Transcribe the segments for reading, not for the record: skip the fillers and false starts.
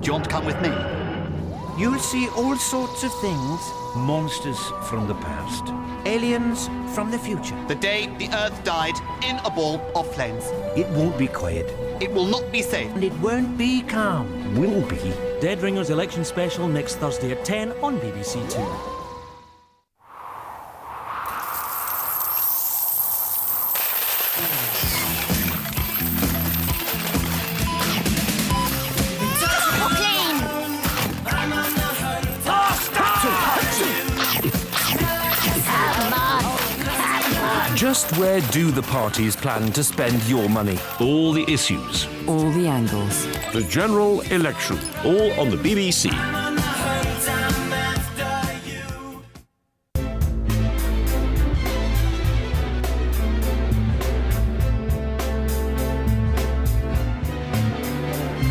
you want to come with me? You'll see all sorts of things. Monsters from the past. Aliens from the future. The day the Earth died in a ball of flames. It won't be quiet. It will not be safe. And it won't be calm. Will be. Dead Ringers election special next Thursday at 10 on BBC Two. Just where do the parties plan to spend your money? All the issues. All the angles. The general election. All on the BBC.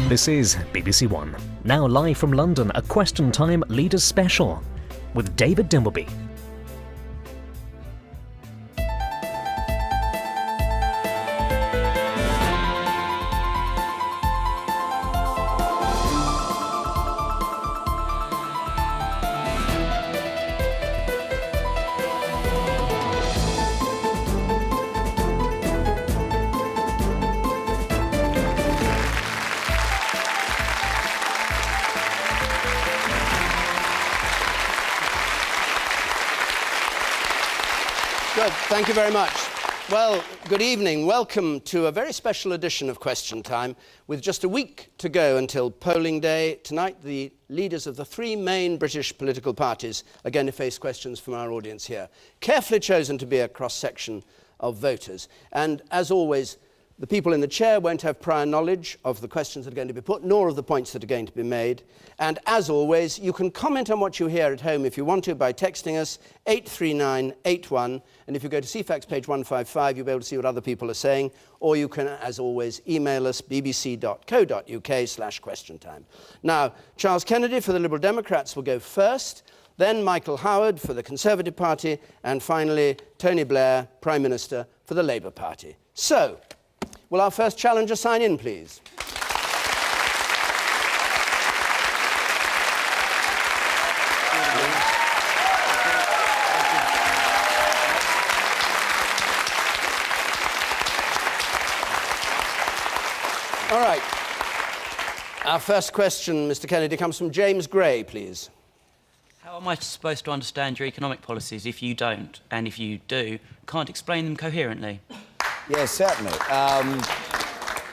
This is BBC One. Now live from London, a Question Time Leaders Special with David Dimbleby. Good, thank you very much. Well, good evening. Welcome to a very special edition of Question Time. With just a week to go until polling day, tonight the leaders of the three main British political parties are going to face questions from our audience here. Carefully chosen to be a cross-section of voters. And as always, the people in the chair won't have prior knowledge of the questions that are going to be put, nor of the points that are going to be made. And as always, you can comment on what you hear at home if you want to by texting us 83981. And if you go to CFAX page 155, you'll be able to see what other people are saying. Or you can, as always, email us bbc.co.uk/questiontime. Now, Charles Kennedy for the Liberal Democrats will go first. Then Michael Howard for the Conservative Party. And finally, Tony Blair, Prime Minister for the Labour Party. So, will our first challenger sign in, please? All right. Our first question, Mr. Kennedy, comes from James Gray, please. How am I supposed to understand your economic policies if you don't, and if you do, can't explain them coherently? Yes, certainly.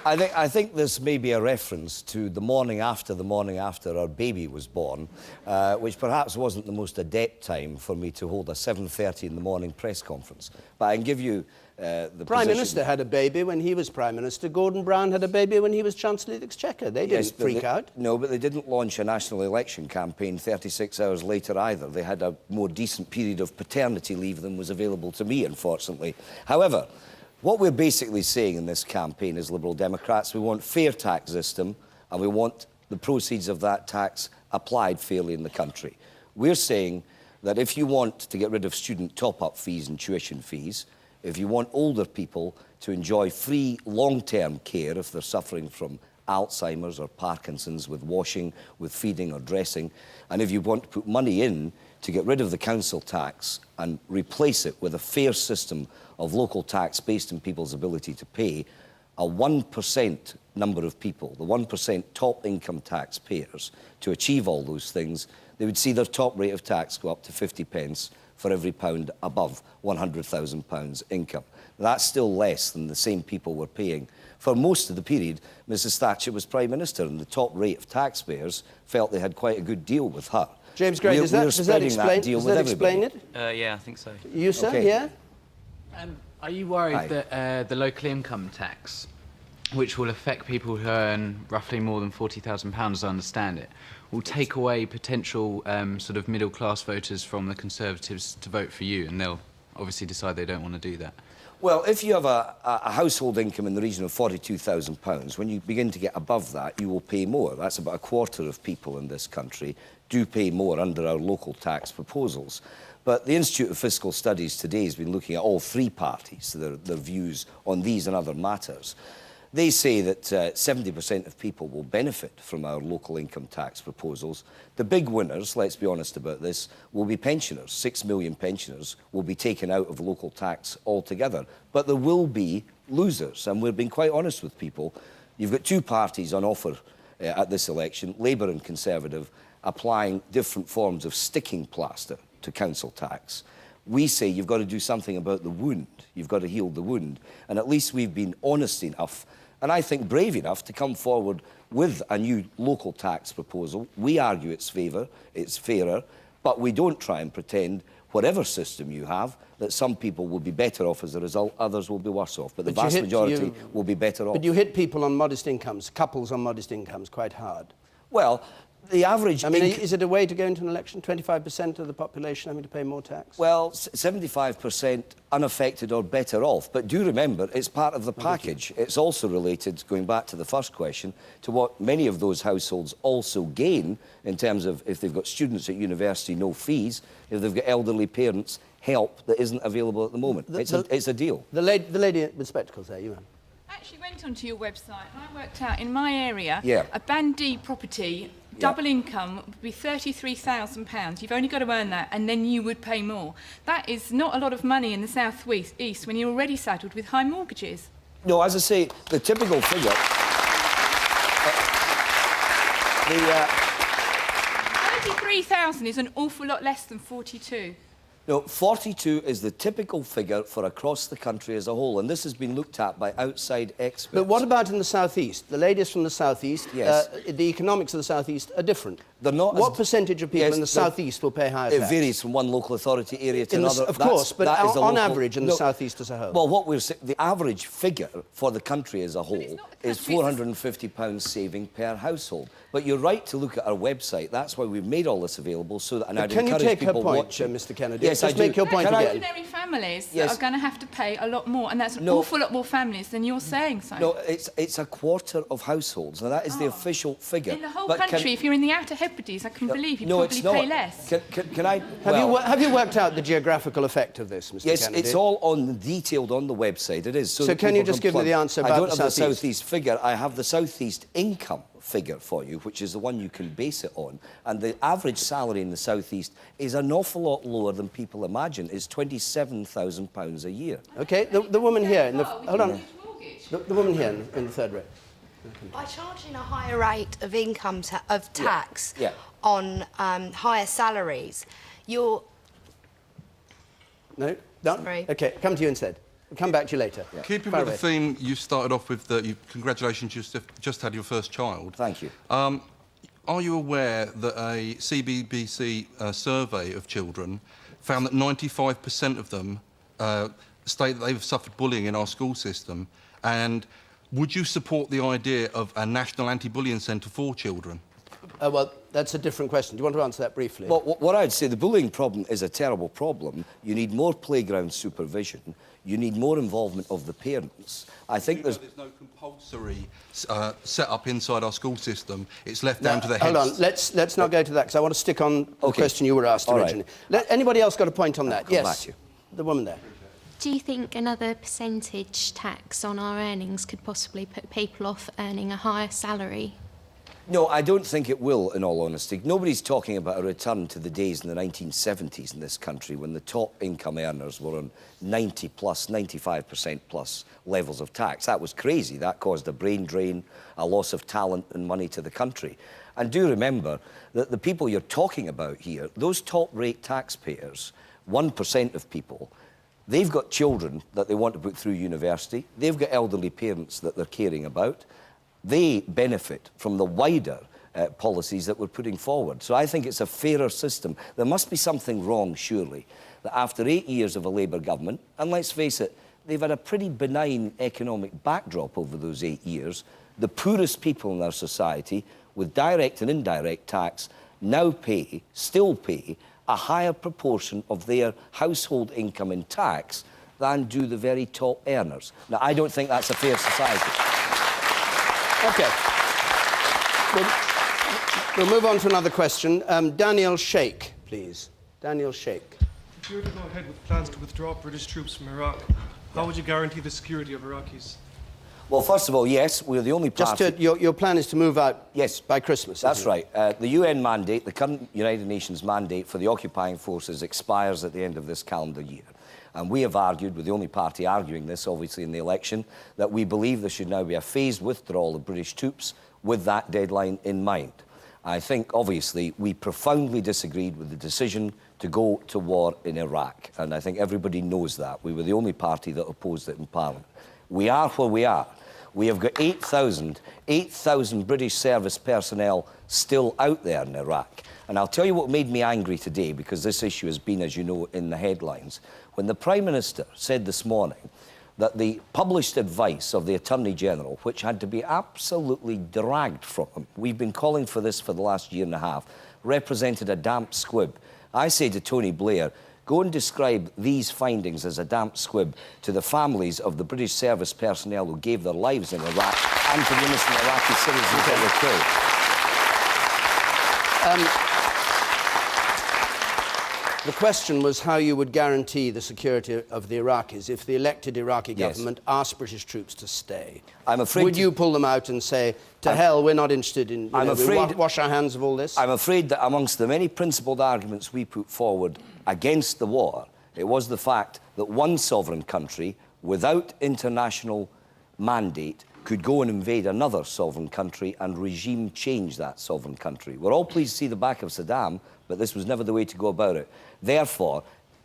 I think this may be a reference to the morning after our baby was born, which perhaps wasn't the most adept time for me to hold a 7:30 in the morning press conference. But I can give you the Prime Minister had a baby when he was Prime Minister. Gordon Brown had a baby when he was Chancellor of the Exchequer. They didn't freak out. No, but they didn't launch a national election campaign 36 hours later either. They had a more decent period of paternity leave than was available to me, unfortunately. However, what we're basically saying in this campaign as Liberal Democrats, we want a fair tax system and we want the proceeds of that tax applied fairly in the country. We're saying that if you want to get rid of student top-up fees and tuition fees, if you want older people to enjoy free long-term care if they're suffering from Alzheimer's or Parkinson's with washing, with feeding or dressing, and if you want to put money in to get rid of the council tax and replace it with a fair system of local tax based on people's ability to pay, a 1% number of people, the 1% top income taxpayers, to achieve all those things, they would see their top rate of tax go up to 50 pence for every pound above £100,000 income. That's still less than the same people were paying. For most of the period, Mrs Thatcher was Prime Minister, and the top rate of taxpayers felt they had quite a good deal with her. James Gray, does that explain it? Yeah, I think so. You, sir, Okay. yeah? Are you worried that the local income tax, which will affect people who earn roughly more than £40,000, as I understand it, will take away potential sort of middle-class voters from the Conservatives to vote for you, and they'll obviously decide they don't want to do that? Well, if you have a household income in the region of £42,000, when you begin to get above that, you will pay more. That's about a quarter of people in this country do pay more under our local tax proposals. But the Institute of Fiscal Studies today has been looking at all three parties, their views on these and other matters. They say that 70% of people will benefit from our local income tax proposals. The big winners, let's be honest about this, will be pensioners. 6 million pensioners will be taken out of local tax altogether. But there will be losers, and we've been quite honest with people. You've got two parties on offer at this election, Labour and Conservative, applying different forms of sticking plaster to council tax. We say you've got to do something about the wound. You've got to heal the wound. And at least we've been honest enough, and I think brave enough, to come forward with a new local tax proposal. We argue it's fairer, but we don't try and pretend, whatever system you have, that some people will be better off as a result, others will be worse off. But the vast majority will be better off. But you hit people on modest incomes, couples on modest incomes, quite hard. Well, the average... I mean, is it a way to go into an election? 25% of the population having to pay more tax? Well, 75% unaffected or better off. But do remember, it's part of the package. It's also related, going back to the first question, to what many of those households also gain in terms of if they've got students at university, no fees, if they've got elderly parents, help that isn't available at the moment. It's a deal. The lady with spectacles there, you I actually went onto your website and I worked out in my area, Yeah. a Band D property, double income would be £33,000. You've only got to earn that and then you would pay more. That is not a lot of money in the south east when you're already saddled with high mortgages. No, as I say, the typical figure... 33,000 is an awful lot less than 42. No, 42 is the typical figure for across the country as a whole, and this has been looked at by outside experts. But what about in the southeast? The ladies from the southeast, Yes. The economics of the southeast are different. They're not What percentage of people in the southeast will pay higher tax? It varies from one local authority area to another. Of course, but on average in the southeast as a whole. Well, what we're saying, the average figure for the country as a whole is £450 saving per household. But you're right to look at our website. That's why we've made all this available, so that, and I'd can you encourage take her people point, watching. Mr. Kennedy? Yes, Just make your point again. Ordinary families Yes. that are going to have to pay a lot more, and that's an awful lot more families than you're saying, so. No, it's a quarter of households. Now, that is the official figure. In the whole country, if you're in the Outer Hebrides, I can believe you no, probably it's not. pay less. Can I... Have you worked out the geographical effect of this, Mr. Yes, Kennedy? it's all detailed on the website. It is. So that can you people just give me plug. the answer I about don't have the southeast? southeast figure. I have the southeast income figure for you, which is the one you can base it on. And the average salary in the southeast is an awful lot lower than people imagine. It's £27,000 a year. OK, the woman here in the... Hold on. The woman here in the third row. By charging a higher rate of income tax Yeah. on higher salaries, you're... No? Done? Sorry. OK, come to you instead. We'll come back to you later. Yeah. Keeping Fire with the away. theme, you started off with congratulations, you just had your first child. Thank you. Are you aware that a CBBC survey of children found that 95% of them state that they've suffered bullying in our school system? And would you support the idea of a national anti-bullying centre for children? Well, that's a different question. Do you want to answer that briefly? Well, what I'd say, the bullying problem is a terrible problem. You need more playground supervision. You need more involvement of the parents. I think there's no compulsory set up inside our school system. It's left down to the heads. Hold on, let's not go to that, because I want to stick on the Okay. question you were asked All originally. right. Anybody else got a point on that? come Yes. back to you. The woman there. Do you think another percentage tax on our earnings could possibly put people off earning a higher salary? No, I don't think it will, in all honesty. Nobody's talking about a return to the days in the 1970s in this country when the top income earners were on 90 plus, 95% plus levels of tax. That was crazy. That caused a brain drain, a loss of talent and money to the country. And do remember that the people you're talking about here, those top-rate taxpayers, 1% of people, they've got children that they want to put through university. They've got elderly parents that they're caring about. They benefit from the wider policies that we're putting forward. So I think it's a fairer system. There must be something wrong, surely, that after 8 years of a Labour government, and let's face it, they've had a pretty benign economic backdrop over those 8 years, the poorest people in our society, with direct and indirect tax, now still pay, a higher proportion of their household income in tax than do the very top earners. Now, I don't think that's a fair society. OK. We'll move on to another question. Daniel Sheikh, please. Daniel Sheikh. If you were to go ahead with plans to withdraw British troops from Iraq, how would you guarantee the security of Iraqis? Well, first of all, yes, we're the only party... Your plan is to move out yes, by Christmas, that's right. The UN mandate, the current United Nations mandate for the occupying forces expires at the end of this calendar year. And we have argued, we're the only party arguing this, obviously, in the election, that we believe there should now be a phased withdrawal of British troops with that deadline in mind. I think, obviously, we profoundly disagreed with the decision to go to war in Iraq, and I think everybody knows that. We were the only party that opposed it in Parliament. We are where we are. We have got 8,000 British service personnel still out there in Iraq. And I'll tell you what made me angry today, because this issue has been, as you know, in the headlines. When the Prime Minister said this morning that the published advice of the Attorney General, which had to be absolutely dragged from him, we've been calling for this for the last year and a half, represented a damp squib. I say to Tony Blair, go and describe these findings as a damp squib to the families of the British service personnel who gave their lives in Iraq and to the innocent Iraqi citizens that were killed. The question was how you would guarantee the security of the Iraqis if the elected Iraqi government asked British troops to stay. I'm afraid... Would you pull them out and say, to hell, we're not interested in... wash our hands of all this? I'm afraid that amongst the many principled arguments we put forward against the war, it was the fact that one sovereign country, without international mandate, could go and invade another sovereign country and regime change that sovereign country. We're all pleased to see the back of Saddam, but this was never the way to go about it. Therefore,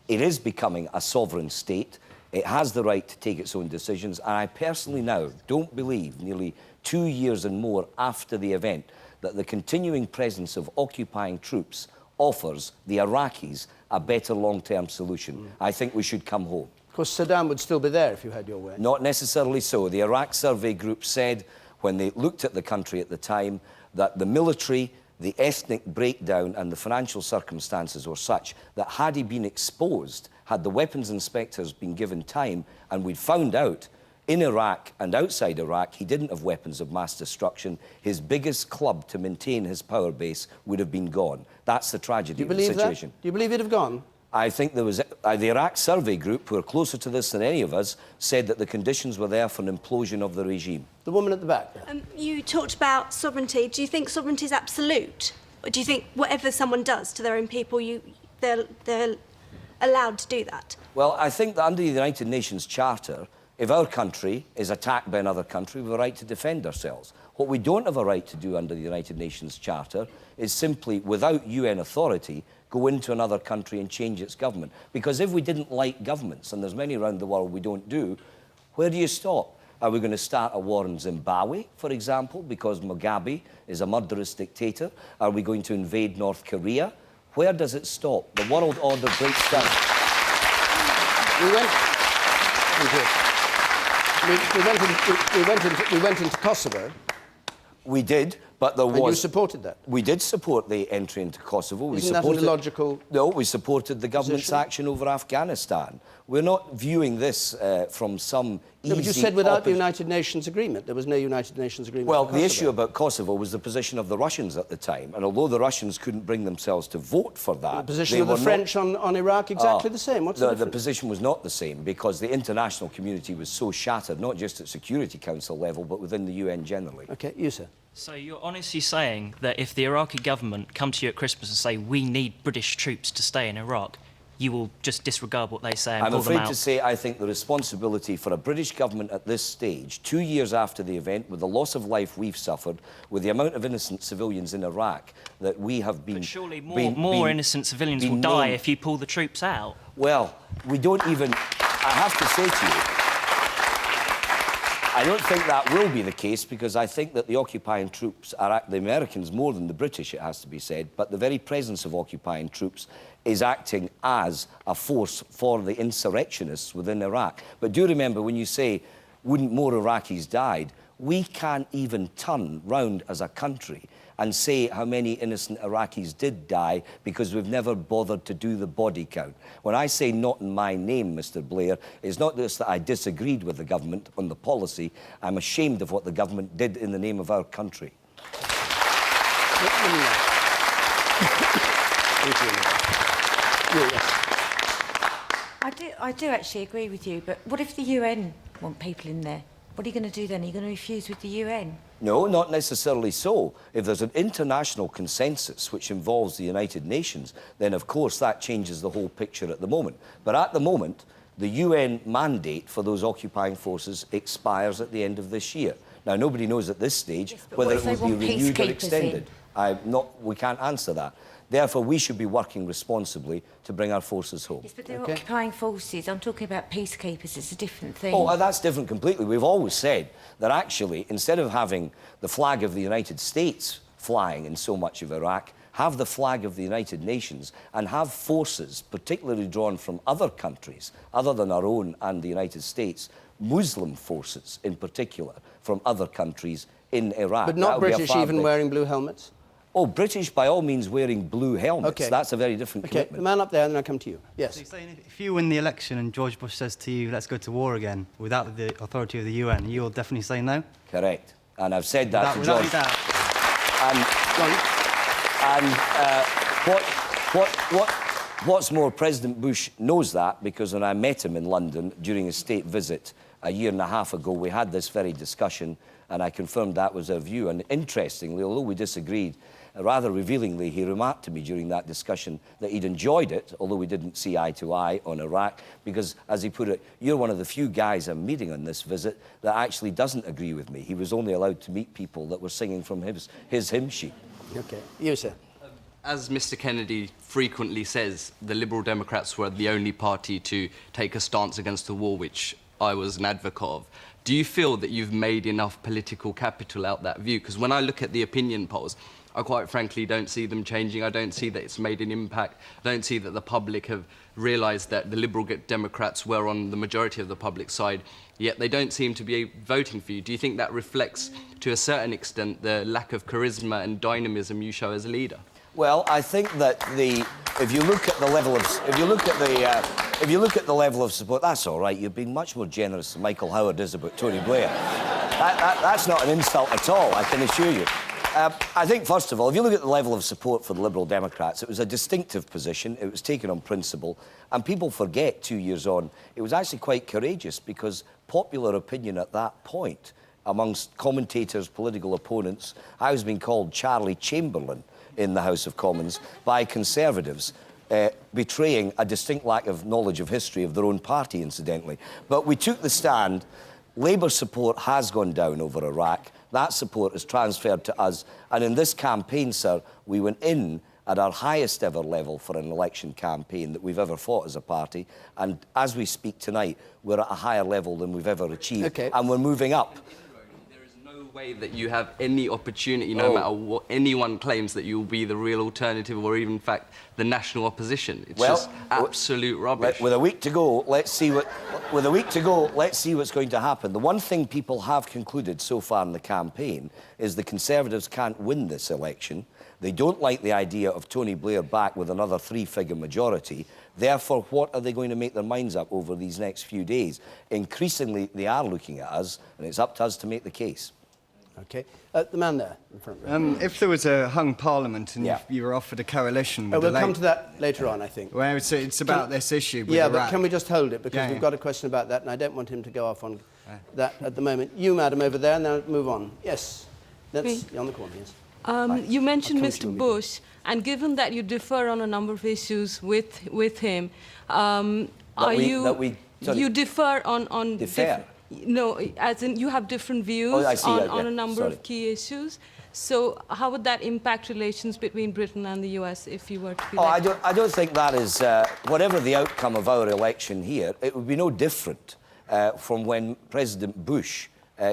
it is becoming a sovereign state. It has the right to take its own decisions, and I personally now don't believe, nearly 2 years and more after the event, that the continuing presence of occupying troops offers the Iraqis a better long-term solution. I think we should come home. Of course, Saddam would still be there if you had your way. Not necessarily so. The Iraq Survey Group said, when they looked at the country at the time, that the military, the ethnic breakdown and the financial circumstances were such that had he been exposed, had the weapons inspectors been given time, and we'd found out in Iraq and outside Iraq he didn't have weapons of mass destruction, his biggest club to maintain his power base would have been gone. That's the tragedy of the situation. Do you believe it'd have gone? I think there was... the Iraq Survey Group, who are closer to this than any of us, said that the conditions were there for an implosion of the regime. The woman at the back. You talked about sovereignty. Do you think sovereignty is absolute? Or do you think whatever someone does to their own people, they're allowed to do that? Well, I think that under the United Nations Charter, if our country is attacked by another country, we have a right to defend ourselves. What we don't have a right to do under the United Nations Charter is simply, without UN authority, go into another country and change its government. Because if we didn't like governments, and there's many around the world we don't do, where do you stop? Are we going to start a war in Zimbabwe, for example, because Mugabe is a murderous dictator? Are we going to invade North Korea? Where does it stop? The world order breaks down. We went into Kosovo. We did, but there was... And you supported that? We did support the entry into Kosovo. Isn't that an illogical... No, we supported the government's action over Afghanistan. We're not viewing this from some easy... No, but you said without the United Nations agreement. There was no United Nations agreement. Well, the issue about Kosovo was the position of the Russians at the time, and although the Russians couldn't bring themselves to vote for that... The position of the French on Iraq, exactly the same. What's the difference? The position was not the same, because the international community was so shattered, not just at Security Council level, but within the UN generally. OK, you, sir. So you're honestly saying that if the Iraqi government come to you at Christmas and say, we need British troops to stay in Iraq, you will just disregard what they say and pull them out? I'm afraid to say I think the responsibility for a British government at this stage, 2 years after the event, with the loss of life we've suffered, with the amount of innocent civilians in Iraq that we have been... But surely more innocent civilians will die if you pull the troops out. Well, we don't even... I have to say to you, I don't think that will be the case, because I think that the occupying troops are the Americans more than the British, it has to be said, but the very presence of occupying troops is acting as a force for the insurrectionists within Iraq. But do remember, when you say, wouldn't more Iraqis died, we can't even turn round as a country and say how many innocent Iraqis did die, because we've never bothered to do the body count. When I say not in my name, Mr. Blair, it's not just that I disagreed with the government on the policy, I'm ashamed of what the government did in the name of our country. I do actually agree with you, but what if the UN want people in there? What are you going to do then? Are you going to refuse with the UN? No, not necessarily so. If there's an international consensus which involves the United Nations, then of course that changes the whole picture at the moment. But at the moment, the UN mandate for those occupying forces expires at the end of this year. Now, nobody knows at this stage whether it will be renewed or extended. We can't answer that. Therefore, we should be working responsibly to bring our forces home. Yes, but they're occupying forces. I'm talking about peacekeepers. It's a different thing. Oh, that's different completely. We've always said that actually, instead of having the flag of the United States flying in so much of Iraq, have the flag of the United Nations and have forces, particularly drawn from other countries, other than our own and the United States, Muslim forces in particular, from other countries in Iraq. But not British even wearing blue helmets? Oh, British, by all means, wearing blue helmets. Okay. That's a very different commitment. The man up there, and then I come to you. Yes. So you're saying if you win the election and George Bush says to you, let's go to war again, without the authority of the UN, you'll definitely say no? Correct. And I've said that to George. What's more, President Bush knows that, because when I met him in London during a state visit a year and a half ago, we had this very discussion, and I confirmed that was our view. And interestingly, although we disagreed, rather revealingly, he remarked to me during that discussion that he'd enjoyed it, although we didn't see eye to eye on Iraq, because, as he put it, you're one of the few guys I'm meeting on this visit that actually doesn't agree with me. He was only allowed to meet people that were singing from his hymn sheet. OK. You, sir. As Mr. Kennedy frequently says, the Liberal Democrats were the only party to take a stance against the war, which I was an advocate of. Do you feel that you've made enough political capital out that view? Because when I look at the opinion polls, I quite frankly don't see them changing. I don't see that it's made an impact. I don't see that the public have realised that the Liberal Democrats were on the majority of the public side, yet they don't seem to be voting for you. Do you think that reflects, to a certain extent, the lack of charisma and dynamism you show as a leader? Well, I think that if you look at the level of support, that's all right. You're being much more generous than Michael Howard is about Tony Blair. That's not an insult at all, I can assure you. I think, first of all, if you look at the level of support for the Liberal Democrats, it was a distinctive position. It was taken on principle. And people forget, 2 years on, it was actually quite courageous, because popular opinion at that point, amongst commentators, political opponents, I was being called Charlie Chamberlain in the House of Commons by Conservatives, betraying a distinct lack of knowledge of history of their own party, incidentally. But we took the stand. Labour support has gone down over Iraq. That support is transferred to us. And in this campaign, sir, we went in at our highest ever level for an election campaign that we've ever fought as a party. And as we speak tonight, we're at a higher level than we've ever achieved. Okay. And we're moving up. Way that you have any opportunity, no matter what anyone claims, that you'll be the real alternative or even, in fact, the national opposition. It's just absolute rubbish. With a week to go, let's see what's going to happen. The one thing people have concluded so far in the campaign is the Conservatives can't win this election. They don't like the idea of Tony Blair back with another three-figure majority. Therefore, what are they going to make their minds up over these next few days? Increasingly, they are looking at us, and it's up to us to make the case. OK. The man there in front row. If there was a hung parliament and you were offered a coalition with we'll come to that later on, I think. Well, it's about this issue with Iraq. Iraq. But can we just hold it? Because we've got a question about that, and I don't want him to go off on that at the moment. You, madam, over there, and then move on. Yes. That's on the corner, yes. You mentioned Mr. Bush, and given that you differ on a number of issues with him, you differ on Differ? No, as in you have different views on a number of key issues. So how would that impact relations between Britain and the US if you were to be elected? I don't think that is... whatever the outcome of our election here, it would be no different from when President Bush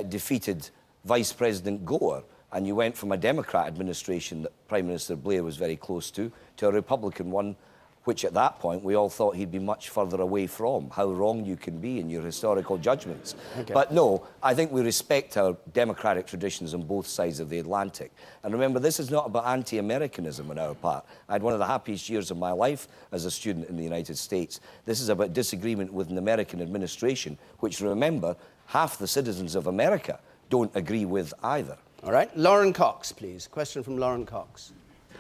defeated Vice President Gore, and you went from a Democrat administration that Prime Minister Blair was very close to a Republican one, which at that point we all thought he'd be much further away from. How wrong you can be in your historical judgments. Okay. But no, I think we respect our democratic traditions on both sides of the Atlantic. And remember, this is not about anti-Americanism on our part. I had one of the happiest years of my life as a student in the United States. This is about disagreement with an American administration, which, remember, half the citizens of America don't agree with either. All right. Lauren Cox, please. Question from Lauren Cox.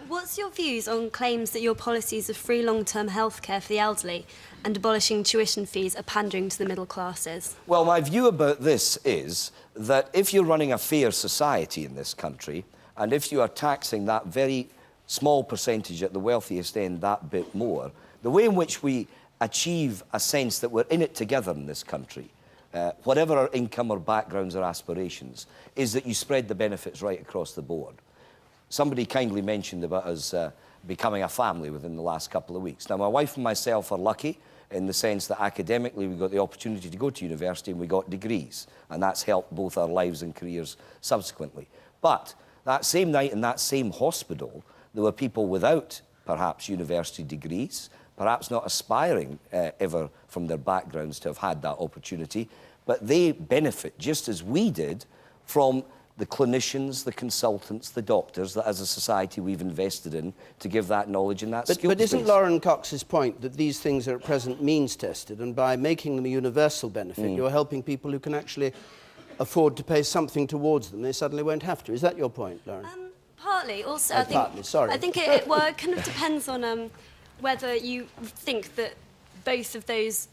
What's your views on claims that your policies of free long-term health care for the elderly and abolishing tuition fees are pandering to the middle classes? Well, my view about this is that if you're running a fair society in this country, and if you are taxing that very small percentage at the wealthiest end that bit more, the way in which we achieve a sense that we're in it together in this country, whatever our income or backgrounds or aspirations, is that you spread the benefits right across the board. Somebody kindly mentioned about us becoming a family within the last couple of weeks. Now, my wife and myself are lucky in the sense that academically we got the opportunity to go to university and we got degrees, and that's helped both our lives and careers subsequently. But that same night in that same hospital, there were people without, perhaps, university degrees, perhaps not aspiring ever from their backgrounds to have had that opportunity, but they benefit, just as we did, from the clinicians, the consultants, the doctors that as a society we've invested in to give that knowledge and that skill. But isn't Lauren Cox's point that these things are at present means tested, and by making them a universal benefit, you're helping people who can actually afford to pay something towards them? They suddenly won't have to. Is that your point, Lauren? Partly. Also, I think it kind of depends on whether you think that both of those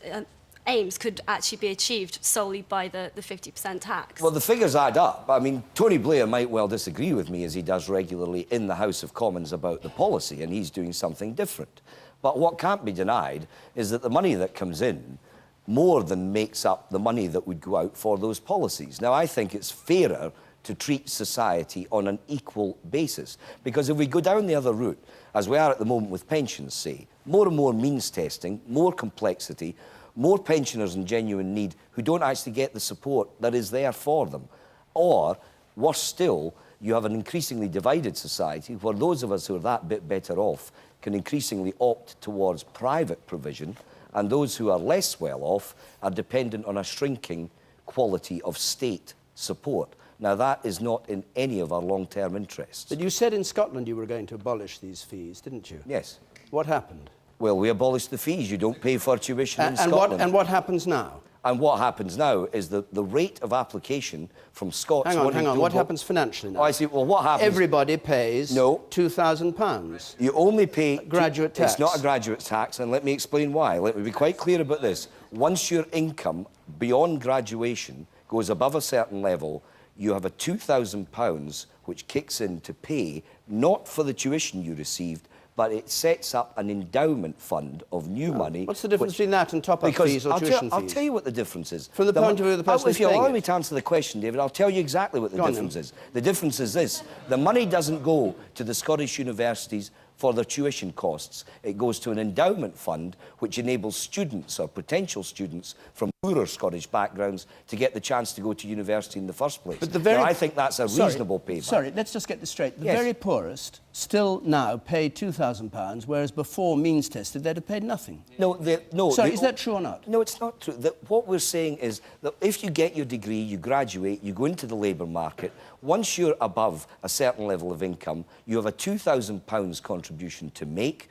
aims could actually be achieved solely by the 50% tax. Well, the figures add up. I mean, Tony Blair might well disagree with me, as he does regularly in the House of Commons, about the policy, and he's doing something different. But what can't be denied is that the money that comes in more than makes up the money that would go out for those policies. Now, I think it's fairer to treat society on an equal basis, because if we go down the other route, as we are at the moment with pensions, say, more and more means testing, more complexity, more pensioners in genuine need who don't actually get the support that is there for them. Or, worse still, you have an increasingly divided society where those of us who are that bit better off can increasingly opt towards private provision, and those who are less well off are dependent on a shrinking quality of state support. Now, that is not in any of our long-term interests. But you said in Scotland you were going to abolish these fees, didn't you? Yes. What happened? Well, we abolished the fees. You don't pay for tuition in Scotland. And what happens now? And what happens now is that the rate of application from Scots... Hang on. What happens financially now? Oh, I see. Well, what happens... Everybody pays £2,000. You only pay... Graduate tax. It's not a graduate tax, and let me explain why. Let me be quite clear about this. Once your income beyond graduation goes above a certain level, you have a £2,000 which kicks in to pay, not for the tuition you received, but it sets up an endowment fund of new money. What's the difference between that and top-up fees or tuition fees? I'll tell you what the difference is. From the point of view of the person who's paying it. If you allow me to answer the question, David, I'll tell you exactly what the difference is. The difference is this. The money doesn't go to the Scottish universities for their tuition costs. It goes to an endowment fund which enables students or potential students from poorer Scottish backgrounds to get the chance to go to university in the first place. But now, I think that's a reasonable payback. Sorry, let's just get this straight. The very poorest still now pay £2,000, whereas before means tested they'd have paid nothing. Sorry, is that true or not? No, it's not true. What we're saying is that if you get your degree, you graduate, you go into the labour market, once you're above a certain level of income, you have a £2,000 contribution to make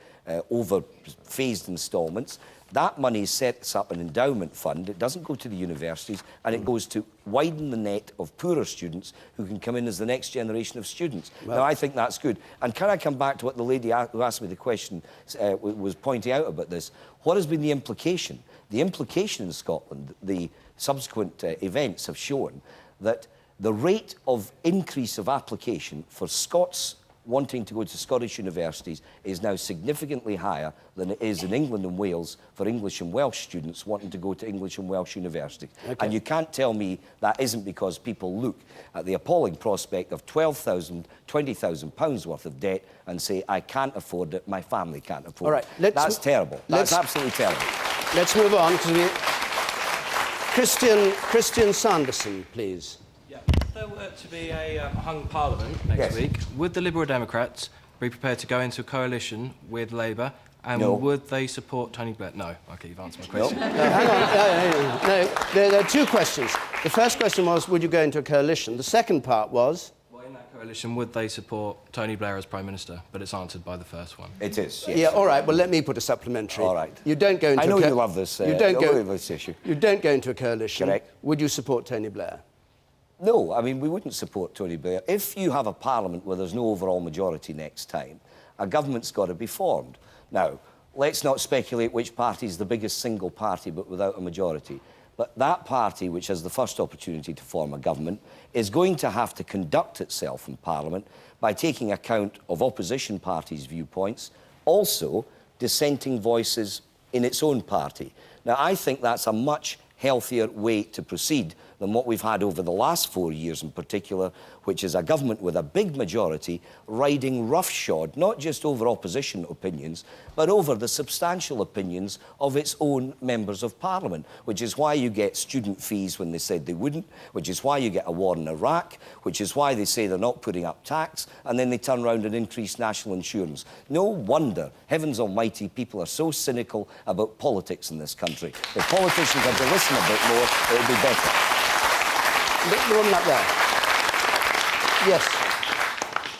over phased instalments. That money sets up an endowment fund. It doesn't go to the universities, and it goes to widen the net of poorer students who can come in as the next generation of students. Now, I think that's good. And can I come back to what the lady who asked me the question was pointing out about this? What has been the implication? The implication in Scotland, the subsequent events have shown that the rate of increase of application for Scots wanting to go to Scottish universities is now significantly higher than it is in England and Wales for English and Welsh students wanting to go to English and Welsh universities. Okay. And you can't tell me that isn't because people look at the appalling prospect of £12,000, £20,000 worth of debt and say, I can't afford it, my family can't afford it. That's terrible. That's absolutely terrible. Let's move on. Christian Sanderson, please. If there were to be a hung parliament next week, would the Liberal Democrats be prepared to go into a coalition with Labour, and would they support Tony Blair? No. OK, you've answered my question. Hang on. No. There are two questions. The first question was, would you go into a coalition? The second part was... Well, in that coalition, would they support Tony Blair as Prime Minister? But it's answered by the first one. It is, yes. Yeah, all right. Well, let me put a supplementary. All right. You don't go into I know you love this, this issue. You don't go into a coalition. Correct. Would you support Tony Blair? No, I mean, we wouldn't support Tony Blair. If you have a parliament where there's no overall majority next time, a government's got to be formed. Now, let's not speculate which party is the biggest single party but without a majority. But that party, which has the first opportunity to form a government, is going to have to conduct itself in Parliament by taking account of opposition parties' viewpoints, also dissenting voices in its own party. Now, I think that's a much healthier way to proceed than what we've had over the last 4 years in particular, which is a government with a big majority riding roughshod, not just over opposition opinions, but over the substantial opinions of its own members of Parliament, which is why you get student fees when they said they wouldn't, which is why you get a war in Iraq, which is why they say they're not putting up tax, and then they turn around and increase national insurance. No wonder, heavens almighty, people are so cynical about politics in this country. If politicians had to listen a bit more, it would be better. The woman up there. Yes.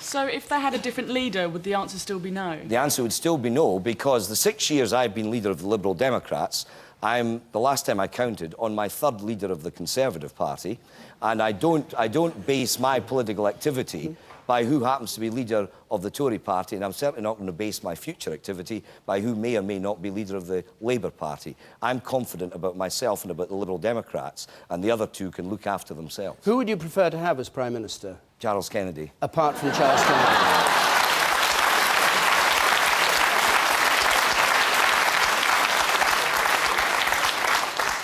So if they had a different leader, would the answer still be no? The answer would still be no, because the 6 years I've been leader of the Liberal Democrats, I'm, the last time I counted, on my third leader of the Conservative Party, and I don't base my political activity by who happens to be leader of the Tory party, and I'm certainly not going to base my future activity by who may or may not be leader of the Labour Party. I'm confident about myself and about the Liberal Democrats, and the other two can look after themselves. Who would you prefer to have as Prime Minister? Charles Kennedy. Apart from Charles Kennedy.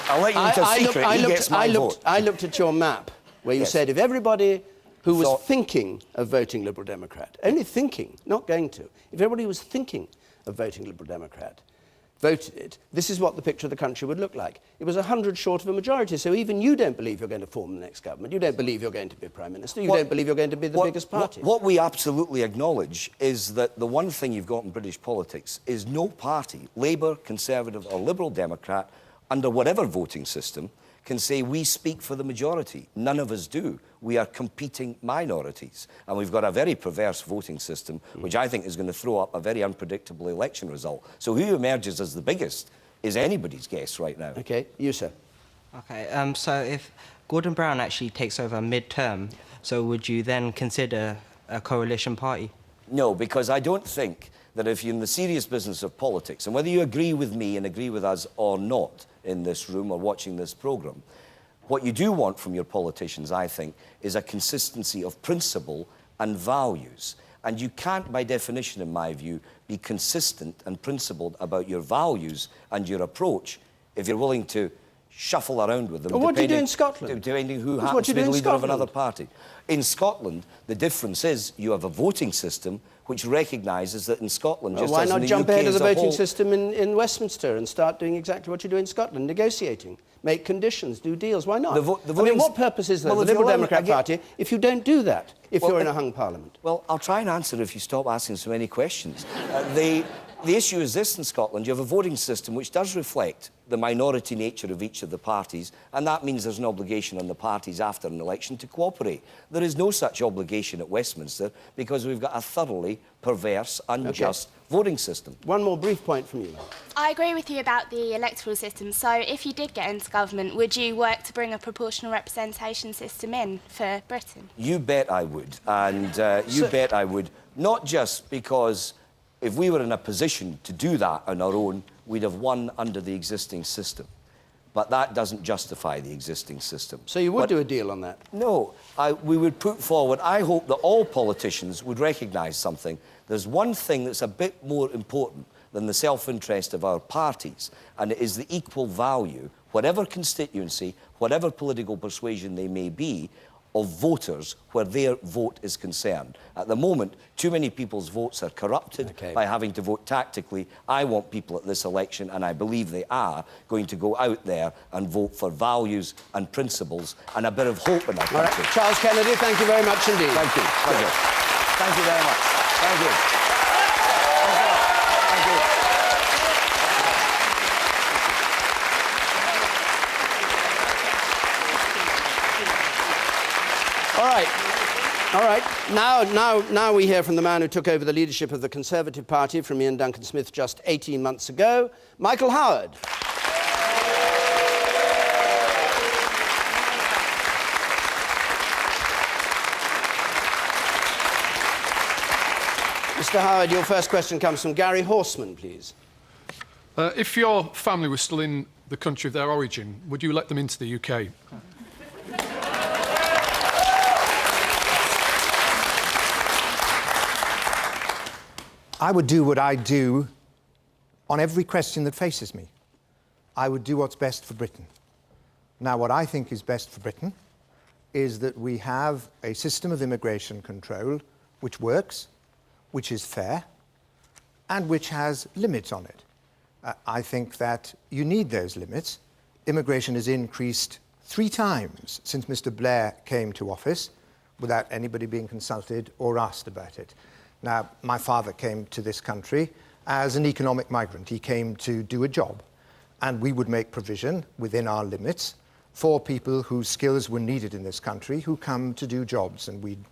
I'll let you into a secret. He gets my vote. I looked at your map, where you said if everybody who was thinking of voting Liberal Democrat, only thinking, not going to, if everybody was thinking of voting Liberal Democrat, voted it, this is what the picture of the country would look like. It was 100 short of a majority, so even you don't believe you're going to form the next government. You don't believe you're going to be Prime Minister. You don't believe you're going to be the biggest party. What we absolutely acknowledge is that the one thing you've got in British politics is no party, Labour, Conservative or Liberal Democrat, under whatever voting system, can say we speak for the majority. None of us do. We are competing minorities. And we've got a very perverse voting system, which I think is going to throw up a very unpredictable election result. So who emerges as the biggest is anybody's guess right now. OK, you, sir. OK, so if Gordon Brown actually takes over mid-term, so would you then consider a coalition party? No, because I don't think that if you're in the serious business of politics, and whether you agree with me and agree with us or not in this room or watching this programme, what you do want from your politicians, I think, is a consistency of principle and values. And you can't, by definition, in my view, be consistent and principled about your values and your approach if you're willing to shuffle around with them. Well, what do you do in Scotland? Depending who happens to be the leader of another party. In Scotland, the difference is you have a voting system which recognises that in Scotland, just why as not in the jump UK ahead of the as a voting whole, system in Westminster and start doing exactly what you do in Scotland, negotiating, make conditions, do deals? Why not? I mean, what purpose is there, the Liberal Democrat Party, if you don't do that, if you're in a hung parliament? Well, I'll try and answer if you stop asking so many questions. The issue is this in Scotland. You have a voting system which does reflect the minority nature of each of the parties, and that means there's an obligation on the parties after an election to cooperate. There is no such obligation at Westminster because we've got a thoroughly perverse, unjust voting system. One more brief point from you. I agree with you about the electoral system. So if you did get into government, would you work to bring a proportional representation system in for Britain? You bet I would, and you bet I would, not just because if we were in a position to do that on our own, we'd have won under the existing system. But that doesn't justify the existing system. So you would do a deal on that? No. We would put forward, I hope that all politicians would recognise something. There's one thing that's a bit more important than the self-interest of our parties, and it is the equal value, whatever constituency, whatever political persuasion they may be, of voters where their vote is concerned. At the moment, too many people's votes are corrupted by having to vote tactically. I want people at this election, and I believe they are, going to go out there and vote for values and principles and a bit of hope in our country. All right. Charles Kennedy, thank you very much indeed. Thank you. Pleasure. Thank you very much. Thank you. All right. Now we hear from the man who took over the leadership of the Conservative Party from Ian Duncan Smith just 18 months ago, Michael Howard. Mr. Howard, your first question comes from Gary Horseman, please. If your family was still in the country of their origin, would you let them into the UK? I would do what I do on every question that faces me. I would do what's best for Britain. Now, what I think is best for Britain is that we have a system of immigration control which works, which is fair, and which has limits on it. I think that you need those limits. Immigration has increased 3 times since Mr. Blair came to office without anybody being consulted or asked about it. Now, my father came to this country as an economic migrant. He came to do a job, and we would make provision within our limits for people whose skills were needed in this country who come to do jobs, and we'd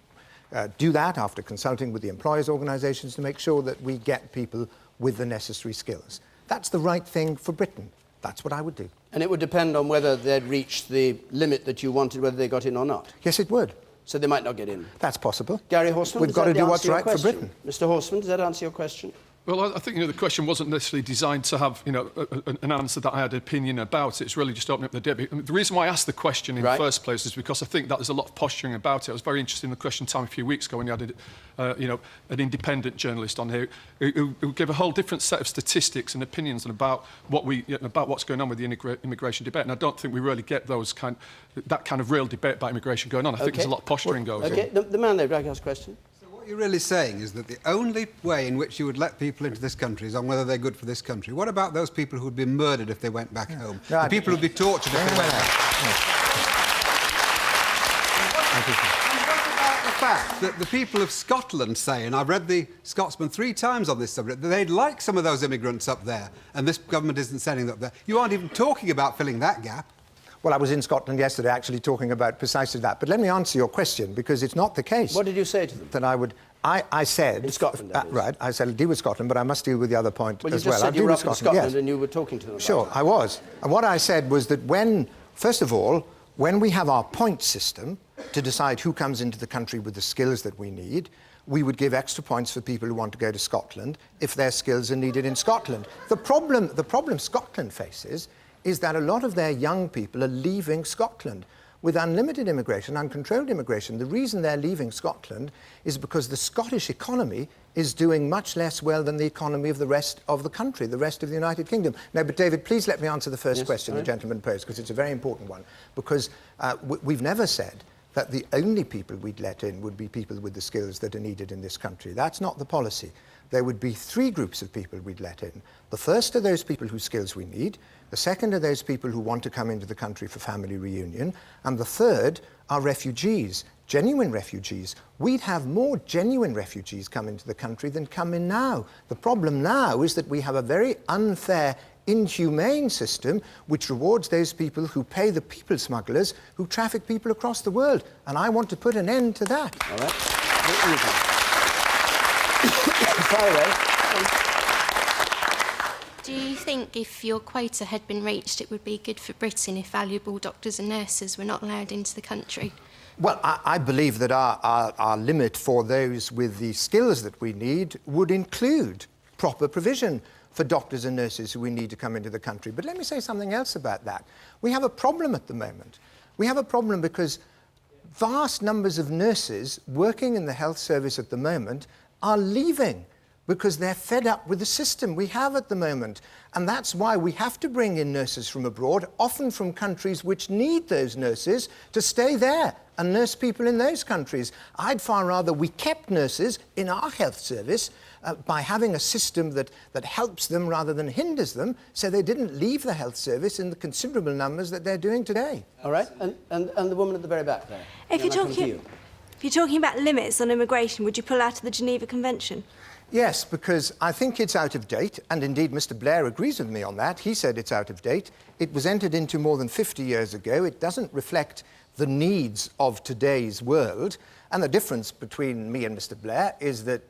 do that after consulting with the employers' organisations to make sure that we get people with the necessary skills. That's the right thing for Britain. That's what I would do. And it would depend on whether they'd reached the limit that you wanted, whether they got in or not? Yes, it would. So they might not get in? That's possible. Gary Horseman, we've got to do what's right for Britain. Mr. Horseman, does that answer your question? Well, I think the question wasn't necessarily designed to have an answer that I had an opinion about. It's really just opening up the debate. The reason why I asked the question in the first place is because I think that there's a lot of posturing about it. I was very interested in the Question Time a few weeks ago when you had an independent journalist on here who gave a whole different set of statistics and opinions about what's going on with the immigration debate. And I don't think we really get that kind of real debate about immigration going on. I think there's a lot of posturing going on. Okay, the man there, Drag, asked a question. What you're really saying is that the only way in which you would let people into this country is on whether they're good for this country. What about those people who'd be murdered if they went back home? No, the people who'd be tortured if they went back home? And what about the fact that the people of Scotland say, and I've read the Scotsman 3 times on this subject, that they'd like some of those immigrants up there, and this government isn't sending them up there. You aren't even talking about filling that gap. Well, I was in Scotland yesterday actually talking about precisely that. But let me answer your question, because it's not the case. What did you say to them? That I said... In Scotland, that is. Right, I said I'll deal with Scotland, but I must deal with the other point as well. Well, you just said you were up in Scotland and you were talking to them about Sure, I was. And what I said was that first of all, when we have our point system to decide who comes into the country with the skills that we need, we would give extra points for people who want to go to Scotland if their skills are needed in Scotland. The problem Scotland faces is that a lot of their young people are leaving Scotland. With unlimited immigration, uncontrolled immigration, the reason they're leaving Scotland is because the Scottish economy is doing much less well than the economy of the rest of the country, the rest of the United Kingdom. Now, but David, please let me answer the first question the gentleman posed, because it's a very important one. Because we've never said that the only people we'd let in would be people with the skills that are needed in this country. That's not the policy. There would be 3 groups of people we'd let in. The first are those people whose skills we need. The second are those people who want to come into the country for family reunion. And the third are refugees, genuine refugees. We'd have more genuine refugees come into the country than come in now. The problem now is that we have a very unfair, inhumane system which rewards those people who pay the people smugglers who traffic people across the world. And I want to put an end to that. All right. Fire away. Do you think if your quota had been reached, it would be good for Britain if valuable doctors and nurses were not allowed into the country? Well, I believe that our limit for those with the skills that we need would include proper provision for doctors and nurses who we need to come into the country. But let me say something else about that. We have a problem at the moment. We have a problem because vast numbers of nurses working in the health service at the moment are leaving because they're fed up with the system we have at the moment. And that's why we have to bring in nurses from abroad, often from countries which need those nurses to stay there and nurse people in those countries. I'd far rather we kept nurses in our health service by having a system that helps them rather than hinders them, so they didn't leave the health service in the considerable numbers that they're doing today. All right, and the woman at the very back there. If you're talking about limits on immigration, would you pull out of the Geneva Convention? Yes, because I think it's out of date, and indeed Mr. Blair agrees with me on that. He said it's out of date. It was entered into more than 50 years ago. It doesn't reflect the needs of today's world, and the difference between me and Mr. Blair is that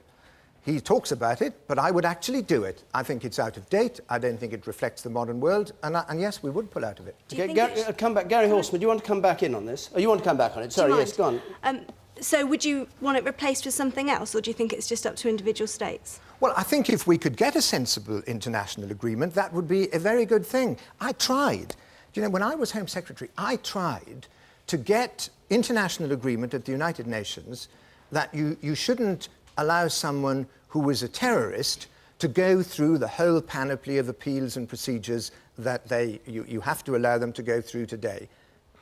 he talks about it, but I would actually do it. I think it's out of date. I don't think it reflects the modern world, and yes, we would pull out of it. Okay, come back. Gary Horseman, do you want to come back in on this? Oh, you want to come back on it? Sorry, yes, go on. So would you want it replaced with something else, or do you think it's just up to individual states? Well, I think if we could get a sensible international agreement, that would be a very good thing. I tried. You know, when I was Home Secretary, I tried to get international agreement at the United Nations that you shouldn't allow someone who was a terrorist to go through the whole panoply of appeals and procedures that you have to allow them to go through today.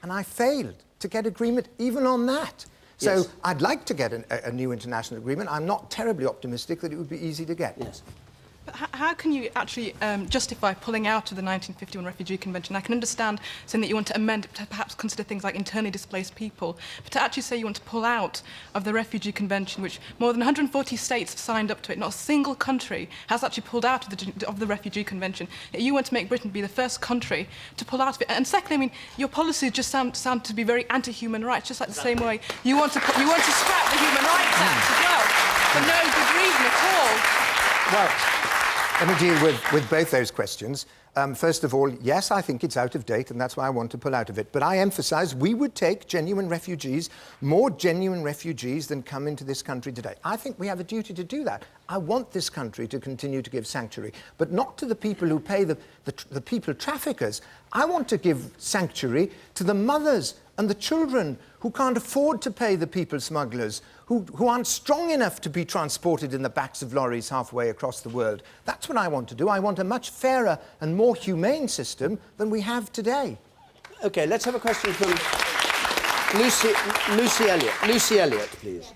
And I failed to get agreement even on that. So Yes. I'd like to get a new international agreement. I'm not terribly optimistic that it would be easy to get. Yes. But how can you actually justify pulling out of the 1951 Refugee Convention? I can understand saying that you want to amend it to perhaps consider things like internally displaced people, but to actually say you want to pull out of the Refugee Convention, which more than 140 states have signed up to it, not a single country has actually pulled out of the Refugee Convention. You want to make Britain be the first country to pull out of it. And secondly, I mean, your policies just sound to be very anti-human rights, just like the same way you want to scrap the Human Rights Act as well, for no good reason at all. Well, let me deal with both those questions. First of all, yes, I think it's out of date, and that's why I want to pull out of it. But I emphasise we would take genuine refugees, more genuine refugees than come into this country today. I think we have a duty to do that. I want this country to continue to give sanctuary, but not to the people who pay the people traffickers. I want to give sanctuary to the mothers and the children who can't afford to pay the people smugglers, who aren't strong enough to be transported in the backs of lorries halfway across the world. That's what I want to do. I want a much fairer and more humane system than we have today. OK, let's have a question from Lucy Elliott. Lucy Elliott, please.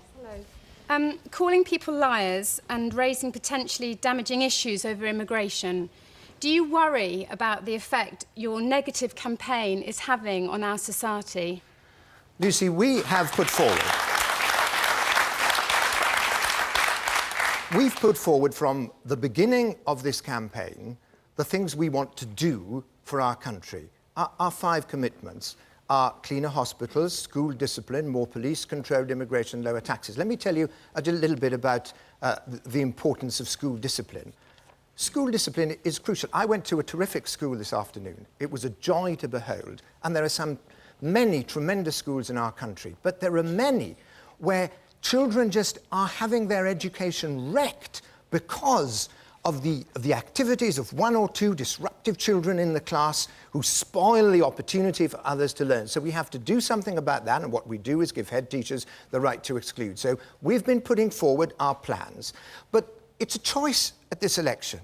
Hello. Calling people liars and raising potentially damaging issues over immigration. Do you worry about the effect your negative campaign is having on our society? Lucy, we have put forward... We've put forward from the beginning of this campaign the things we want to do for our country. Our 5 commitments are cleaner hospitals, school discipline, more police, controlled immigration, lower taxes. Let me tell you a little bit about the importance of school discipline. School discipline is crucial. I went to a terrific school this afternoon. It was a joy to behold. And there are many tremendous schools in our country, but there are many where children just are having their education wrecked because of the activities of 1 or 2 disruptive children in the class who spoil the opportunity for others to learn. So we have to do something about that, and what we do is give head teachers the right to exclude. So we've been putting forward our plans. But it's a choice at this election.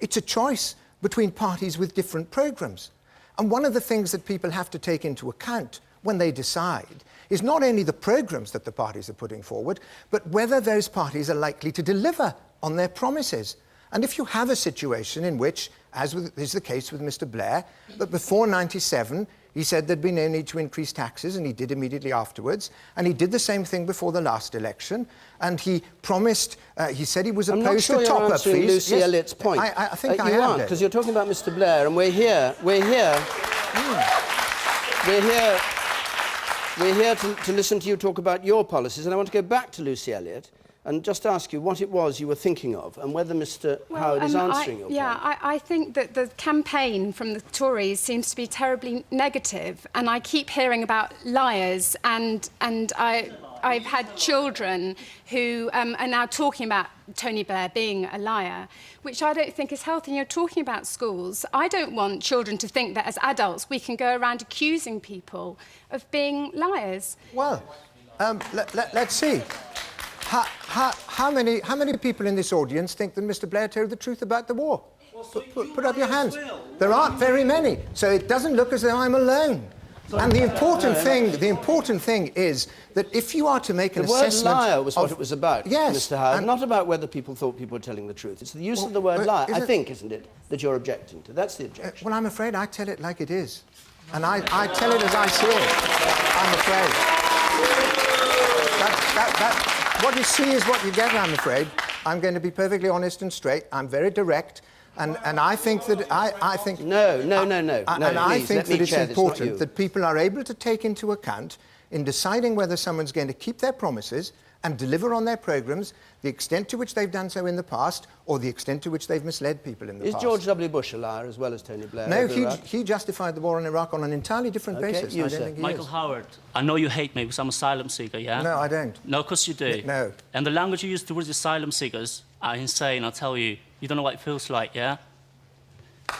It's a choice between parties with different programmes. And one of the things that people have to take into account when they decide is not only the programmes that the parties are putting forward, but whether those parties are likely to deliver on their promises. And if you have a situation in which, as is the case with Mr. Blair, that before 97 he said there'd be no need to increase taxes, and he did immediately afterwards, and he did the same thing before the last election, and he promised, he said he was opposed to top-up fees. I'm not sure you're answering Lucy Elliott's point. I think I you am, aren't, because you're talking about Mr. Blair, and we're here to listen to you talk about your policies, and I want to go back to Lucy Elliott and just ask you what it was you were thinking of and whether Mr. Howard is answering your point. I think that the campaign from the Tories seems to be terribly negative, and I keep hearing about liars, and I've had children who are now talking about Tony Blair being a liar, which I don't think is healthy. And you're talking about schools. I don't want children to think that as adults we can go around accusing people of being liars. Well, let's see. How many people in this audience think that Mr. Blair told the truth about the war? Put up your hands. There aren't very many, so it doesn't look as though I'm alone. And the important thing is that if you are to make an assessment... The word liar was what it was about, yes, Mr. Howard, not about whether people thought people were telling the truth. It's the use of the word liar, I think, isn't it, that you're objecting to? That's the objection. Well, I'm afraid I tell it like it is. And I tell it as I see it, I'm afraid. What you see is what you get, I'm afraid. I'm going to be perfectly honest and straight. I'm very direct. And I think that I think... No. I think that it's important that people are able to take into account, in deciding whether someone's going to keep their promises and deliver on their programmes, the extent to which they've done so in the past or the extent to which they've misled people in the past. Is George W. Bush a liar as well as Tony Blair? No, he justified the war in Iraq on an entirely different basis. You, I don't think he Michael is. Howard, I know you hate me because I'm an asylum seeker, yeah? No, I don't. No, of course you do. No. And the language you use towards asylum seekers are insane, I'll tell you. You don't know what it feels like, yeah?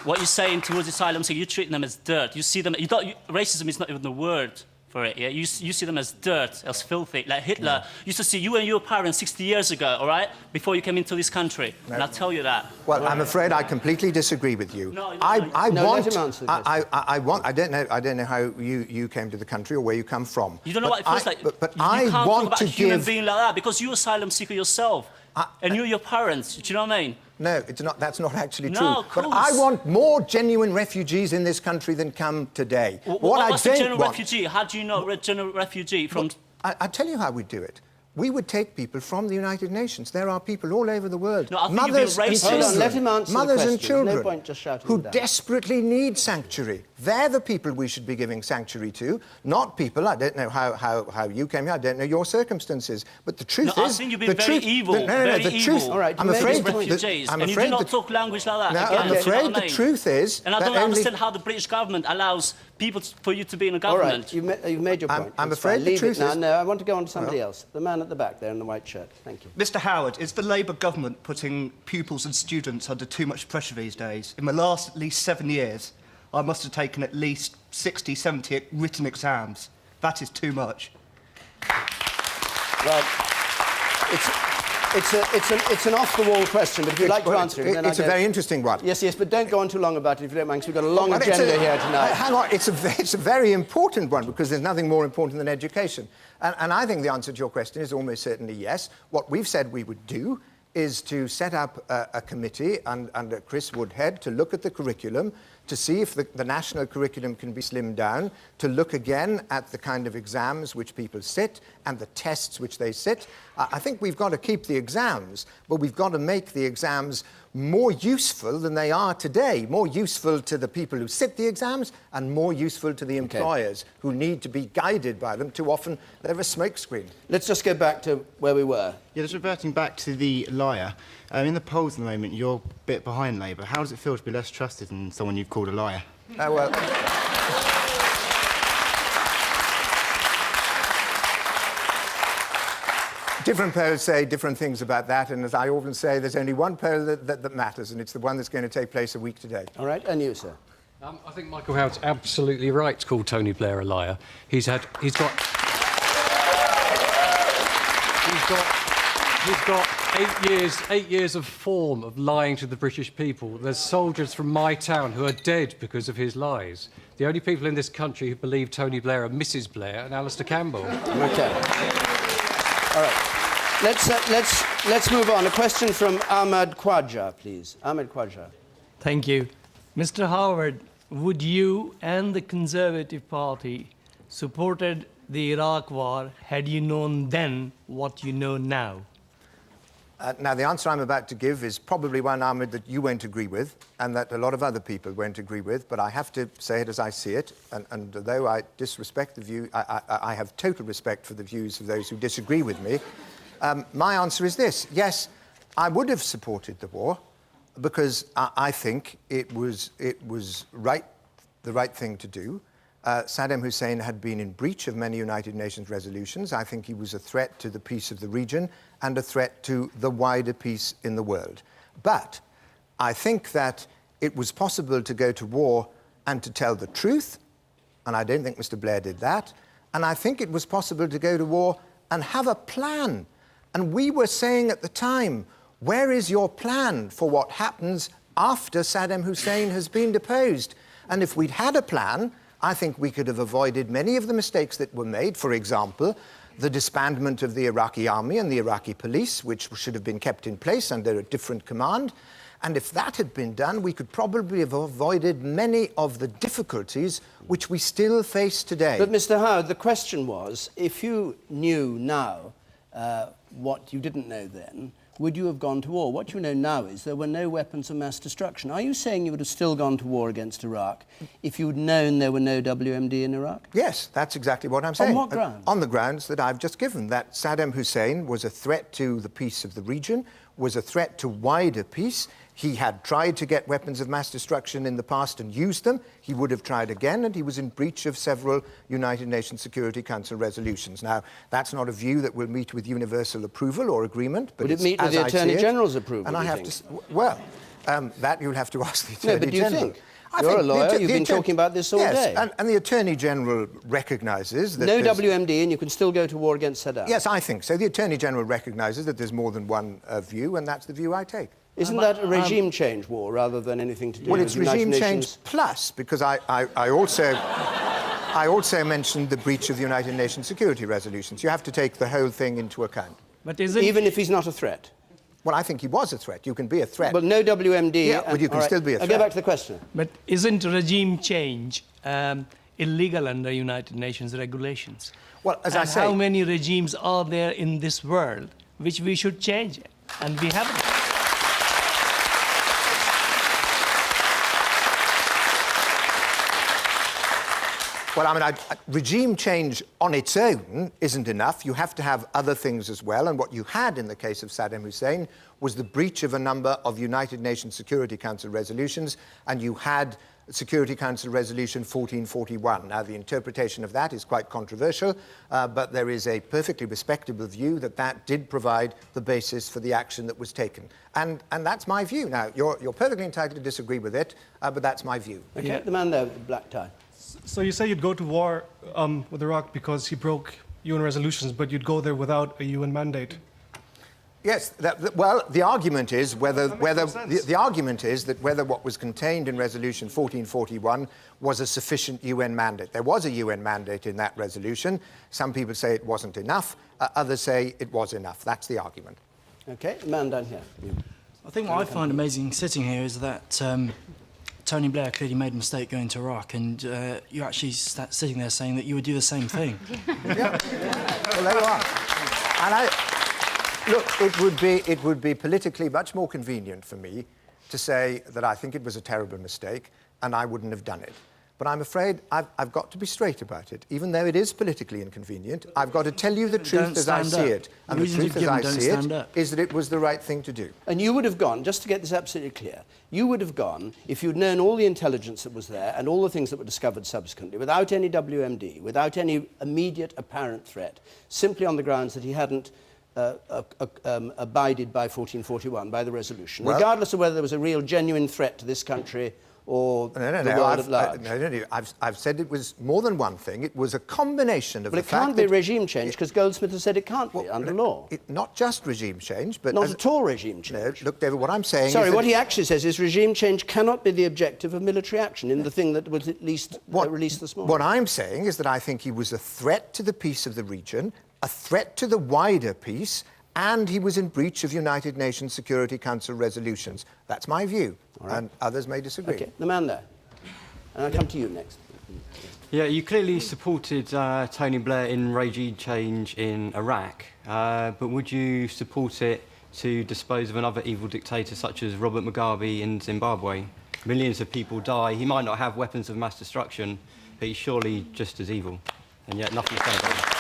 What you're saying towards asylum seekers, you're treating them as dirt. You see them, racism is not even the word for it, yeah? You see them as dirt, as filthy. Like Hitler used to see you and your parents 60 years ago, all right? Before you came into this country. No. And I'll tell you that. Well, I'm afraid I completely disagree with you. No, I don't know how you came to the country or where you come from. You don't know what it feels like. But you I can't want talk about to a human give... being like that because you're an asylum seeker yourself. And you're your parents. Do you know what I mean? No, it's not. That's not actually true. No, of course. But I want more genuine refugees in this country than come today. What's a genuine refugee? How do you know a genuine refugee from... Well, I tell you how we do it. We would take people from the United Nations. There are people all over the world, no, mothers and children, mothers and children no point just shouting who down. desperately need sanctuary. They're the people we should be giving sanctuary to, not people. I don't know how you came here. I don't know your circumstances. But the truth is, I think you've been very evil. The truth. All right, I'm afraid refugees, and you do not talk language like that. No, again, I'm afraid you know the truth is, and I don't understand how the British government allows people for you to be in a government. All right, you've made your point. I'm afraid the truth is... No, I want to go on to somebody else. The man at the back there in the white shirt. Thank you. Mr. Howard, is the Labour government putting pupils and students under too much pressure these days? In the last at least 7 years, I must have taken at least 60, 70 written exams. That is too much. Well, it's an off-the-wall question, but if you'd like to answer it, then it's a very interesting one. Yes, but don't go on too long about it if you don't mind, because we've got a long agenda here tonight. Hang on, it's a very important one, because there's nothing more important than education. And I think the answer to your question is almost certainly yes. What we've said we would do is to set up a committee under Chris Woodhead to look at the curriculum, to see if the national curriculum can be slimmed down, to look again at the kind of exams which people sit and the tests which they sit. I think we've got to keep the exams, but we've got to make the exams more useful than they are today, more useful to the people who sit the exams and more useful to the employers who need to be guided by them. Too often they're a smokescreen. Let's just go back to where we were. Yeah, just reverting back to the liar. In the polls at the moment, you're a bit behind Labour. How does it feel to be less trusted than someone you've called a liar? Well... Different polls say different things about that, and as I often say, there's only one poll that matters, and it's the one that's going to take place a week today. All right, and you, sir? I think Michael Howard's absolutely right to call Tony Blair a liar. He's got 8 years of form of lying to the British people. There's soldiers from my town who are dead because of his lies. The only people in this country who believe Tony Blair are Mrs. Blair and Alistair Campbell. Okay. All right. Let's move on. A question from Ahmad Khwaja, please. Ahmad Khwaja. Thank you. Mr. Howard, would you and the Conservative Party supported the Iraq war had you known then what you know now? Now, the answer I'm about to give is probably one, Ahmed, that you won't agree with and that a lot of other people won't agree with, but I have to say it as I see it, and though I disrespect the view, I have total respect for the views of those who disagree with me. My answer is this. Yes, I would have supported the war because I think it was the right thing to do. Saddam Hussein had been in breach of many United Nations resolutions. I think he was a threat to the peace of the region and a threat to the wider peace in the world. But I think that it was possible to go to war and to tell the truth, and I don't think Mr. Blair did that, and I think it was possible to go to war and have a plan. And we were saying at the time, where is your plan for what happens after Saddam Hussein has been deposed? And if we'd had a plan, I think we could have avoided many of the mistakes that were made. For example, the disbandment of the Iraqi army and the Iraqi police, which should have been kept in place under a different command. And if that had been done, we could probably have avoided many of the difficulties which we still face today. But, Mr. Howard, the question was, if you knew now what you didn't know then, would you have gone to war? What you know now is there were no weapons of mass destruction. Are you saying you would have still gone to war against Iraq if you'd known there were no WMD in Iraq? Yes, that's exactly what I'm saying. On what grounds? On the grounds that I've just given, that Saddam Hussein was a threat to the peace of the region, was a threat to wider peace. He had tried to get weapons of mass destruction in the past and used them. He would have tried again, and he was in breach of several United Nations Security Council resolutions. Now, that's not a view that will meet with universal approval or agreement. But would it meet with the Attorney General's approval? And I have to, well, that you'll have to ask the Attorney General. No, but do you think? You're a lawyer, you've been talking about this all day. Yes, and the Attorney General recognises that no WMD and you can still go to war against Saddam? Yes, I think so. The Attorney General recognises that there's more than one view, and that's the view I take. Isn't that a regime change war rather than anything to do with the United Nations? Well, it's regime change plus, because I also mentioned the breach of the United Nations security resolutions. You have to take the whole thing into account. But even if he's not a threat? Well, I think he was a threat. You can be a threat. But no WMD... Yeah, but you can still be a threat. I'll go back to the question. But isn't regime change illegal under United Nations regulations? Well, as I say... how many regimes are there in this world which we should change? And we haven't. Well, I mean, regime change on its own isn't enough. You have to have other things as well. And what you had in the case of Saddam Hussein was the breach of a number of United Nations Security Council resolutions, and you had Security Council Resolution 1441. Now, the interpretation of that is quite controversial, but there is a perfectly respectable view that that did provide the basis for the action that was taken. And that's my view. Now, you're perfectly entitled to disagree with it, but that's my view. Okay, the man there with the black tie. So you say you'd go to war with Iraq because he broke UN resolutions, but you'd go there without a UN mandate. Yes, well, the argument is whether the argument is that whether what was contained in Resolution 1441 was a sufficient UN mandate. There was a UN mandate in that resolution. Some people say it wasn't enough. Others say it was enough. That's the argument. Okay, the man down here. I think what I find amazing sitting here is that Tony Blair clearly made a mistake going to Iraq, and you're actually sitting there saying that you would do the same thing. Yeah. Well, there you are. And look, it would be politically much more convenient for me to say that I think it was a terrible mistake and I wouldn't have done it. But I'm afraid I've got to be straight about it. Even though it is politically inconvenient, I've got to tell you the truth as I see it. And the truth as I see it is that it was the right thing to do. And you would have gone, just to get this absolutely clear, you would have gone, if you'd known all the intelligence that was there and all the things that were discovered subsequently, without any WMD, without any immediate apparent threat, simply on the grounds that he hadn't abided by 1441, by the resolution, regardless of whether there was a real, genuine threat to this country or the world at large. No. I've said it was more than one thing. It was a combination of the fact that... Well, it can't be regime change, because Goldsmith has said it can't be, under law. Not just regime change, but... Not at all regime change. No, look, David, what I'm saying Sorry, is what he actually says is regime change cannot be the objective of military action in the thing that was at least released this morning. What I'm saying is that I think he was a threat to the peace of the region, a threat to the wider peace, and he was in breach of United Nations Security Council resolutions. That's my view, and others may disagree. Okay, the man there. And I'll come to you next. Yeah, you clearly supported Tony Blair in regime change in Iraq, but would you support it to dispose of another evil dictator such as Robert Mugabe in Zimbabwe? Millions of people die. He might not have weapons of mass destruction, but he's surely just as evil, and yet nothing's done about it.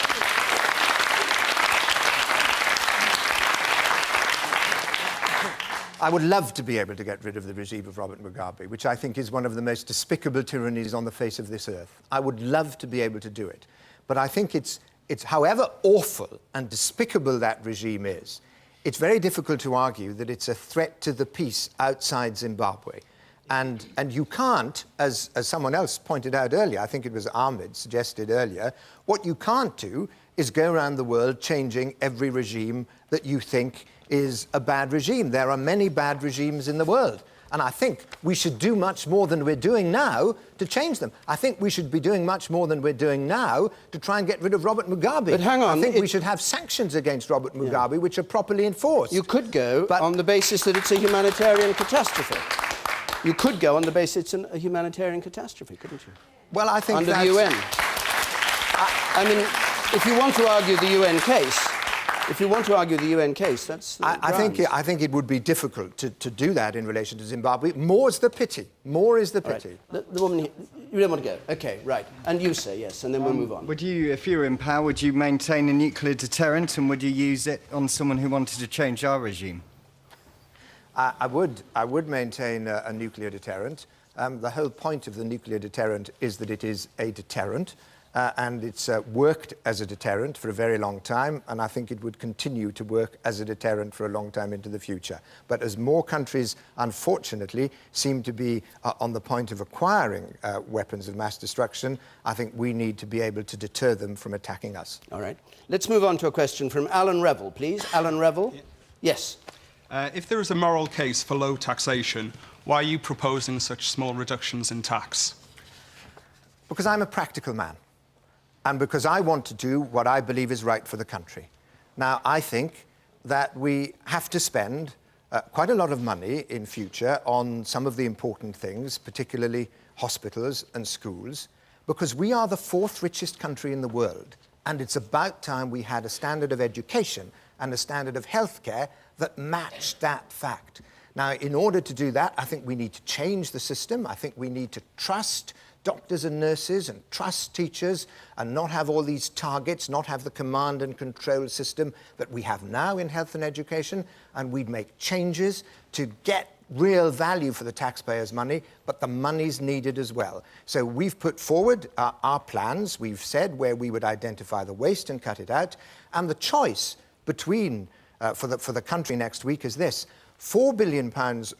I would love to be able to get rid of the regime of Robert Mugabe, which I think is one of the most despicable tyrannies on the face of this earth. I would love to be able to do it. But I think it's however awful and despicable that regime is, it's very difficult to argue that it's a threat to the peace outside Zimbabwe. And you can't, as someone else pointed out earlier, I think it was Ahmed suggested earlier, what you can't do is go around the world changing every regime that you think is a bad regime. There are many bad regimes in the world. And I think we should do much more than we're doing now to change them. I think we should be doing much more than we're doing now to try and get rid of Robert Mugabe. But hang on. I think we should have sanctions against Robert Mugabe which are properly enforced. You could go on the basis that it's a humanitarian catastrophe. You could go on the basis it's a humanitarian catastrophe, couldn't you? Well, I think under the UN. I mean, if you want to argue the UN case, If you want to argue the UN case, that's I think it would be difficult to do that in relation to Zimbabwe. More's the pity. More is the pity. Right. The woman here, you don't want to go? OK, right. And you say yes, and then we'll move on. Would you, if you were in power, would you maintain a nuclear deterrent, and would you use it on someone who wanted to change our regime? I would maintain a nuclear deterrent. The whole point of the nuclear deterrent is that it is a deterrent. And it's worked as a deterrent for a very long time, and I think it would continue to work as a deterrent for a long time into the future. But as more countries, unfortunately, seem to be on the point of acquiring weapons of mass destruction, I think we need to be able to deter them from attacking us. All right. Let's move on to a question from Alan Revel, please. Alan Revel? Yeah. Yes. If there is a moral case for low taxation, why are you proposing such small reductions in tax? Because I'm a practical man. And because I want to do what I believe is right for the country. Now, I think that we have to spend quite a lot of money in future on some of the important things, particularly hospitals and schools, because we are the 4th richest country in the world, and it's about time we had a standard of education and a standard of healthcare that matched that fact. Now, in order to do that, I think we need to change the system. I think we need to trust doctors and nurses and trust teachers and not have all these targets, not have the command and control system that we have now in health and education, and we'd make changes to get real value for the taxpayers' money, but the money's needed as well. So we've put forward our plans. We've said where we would identify the waste and cut it out, and the choice between, for the country next week is this: £4 billion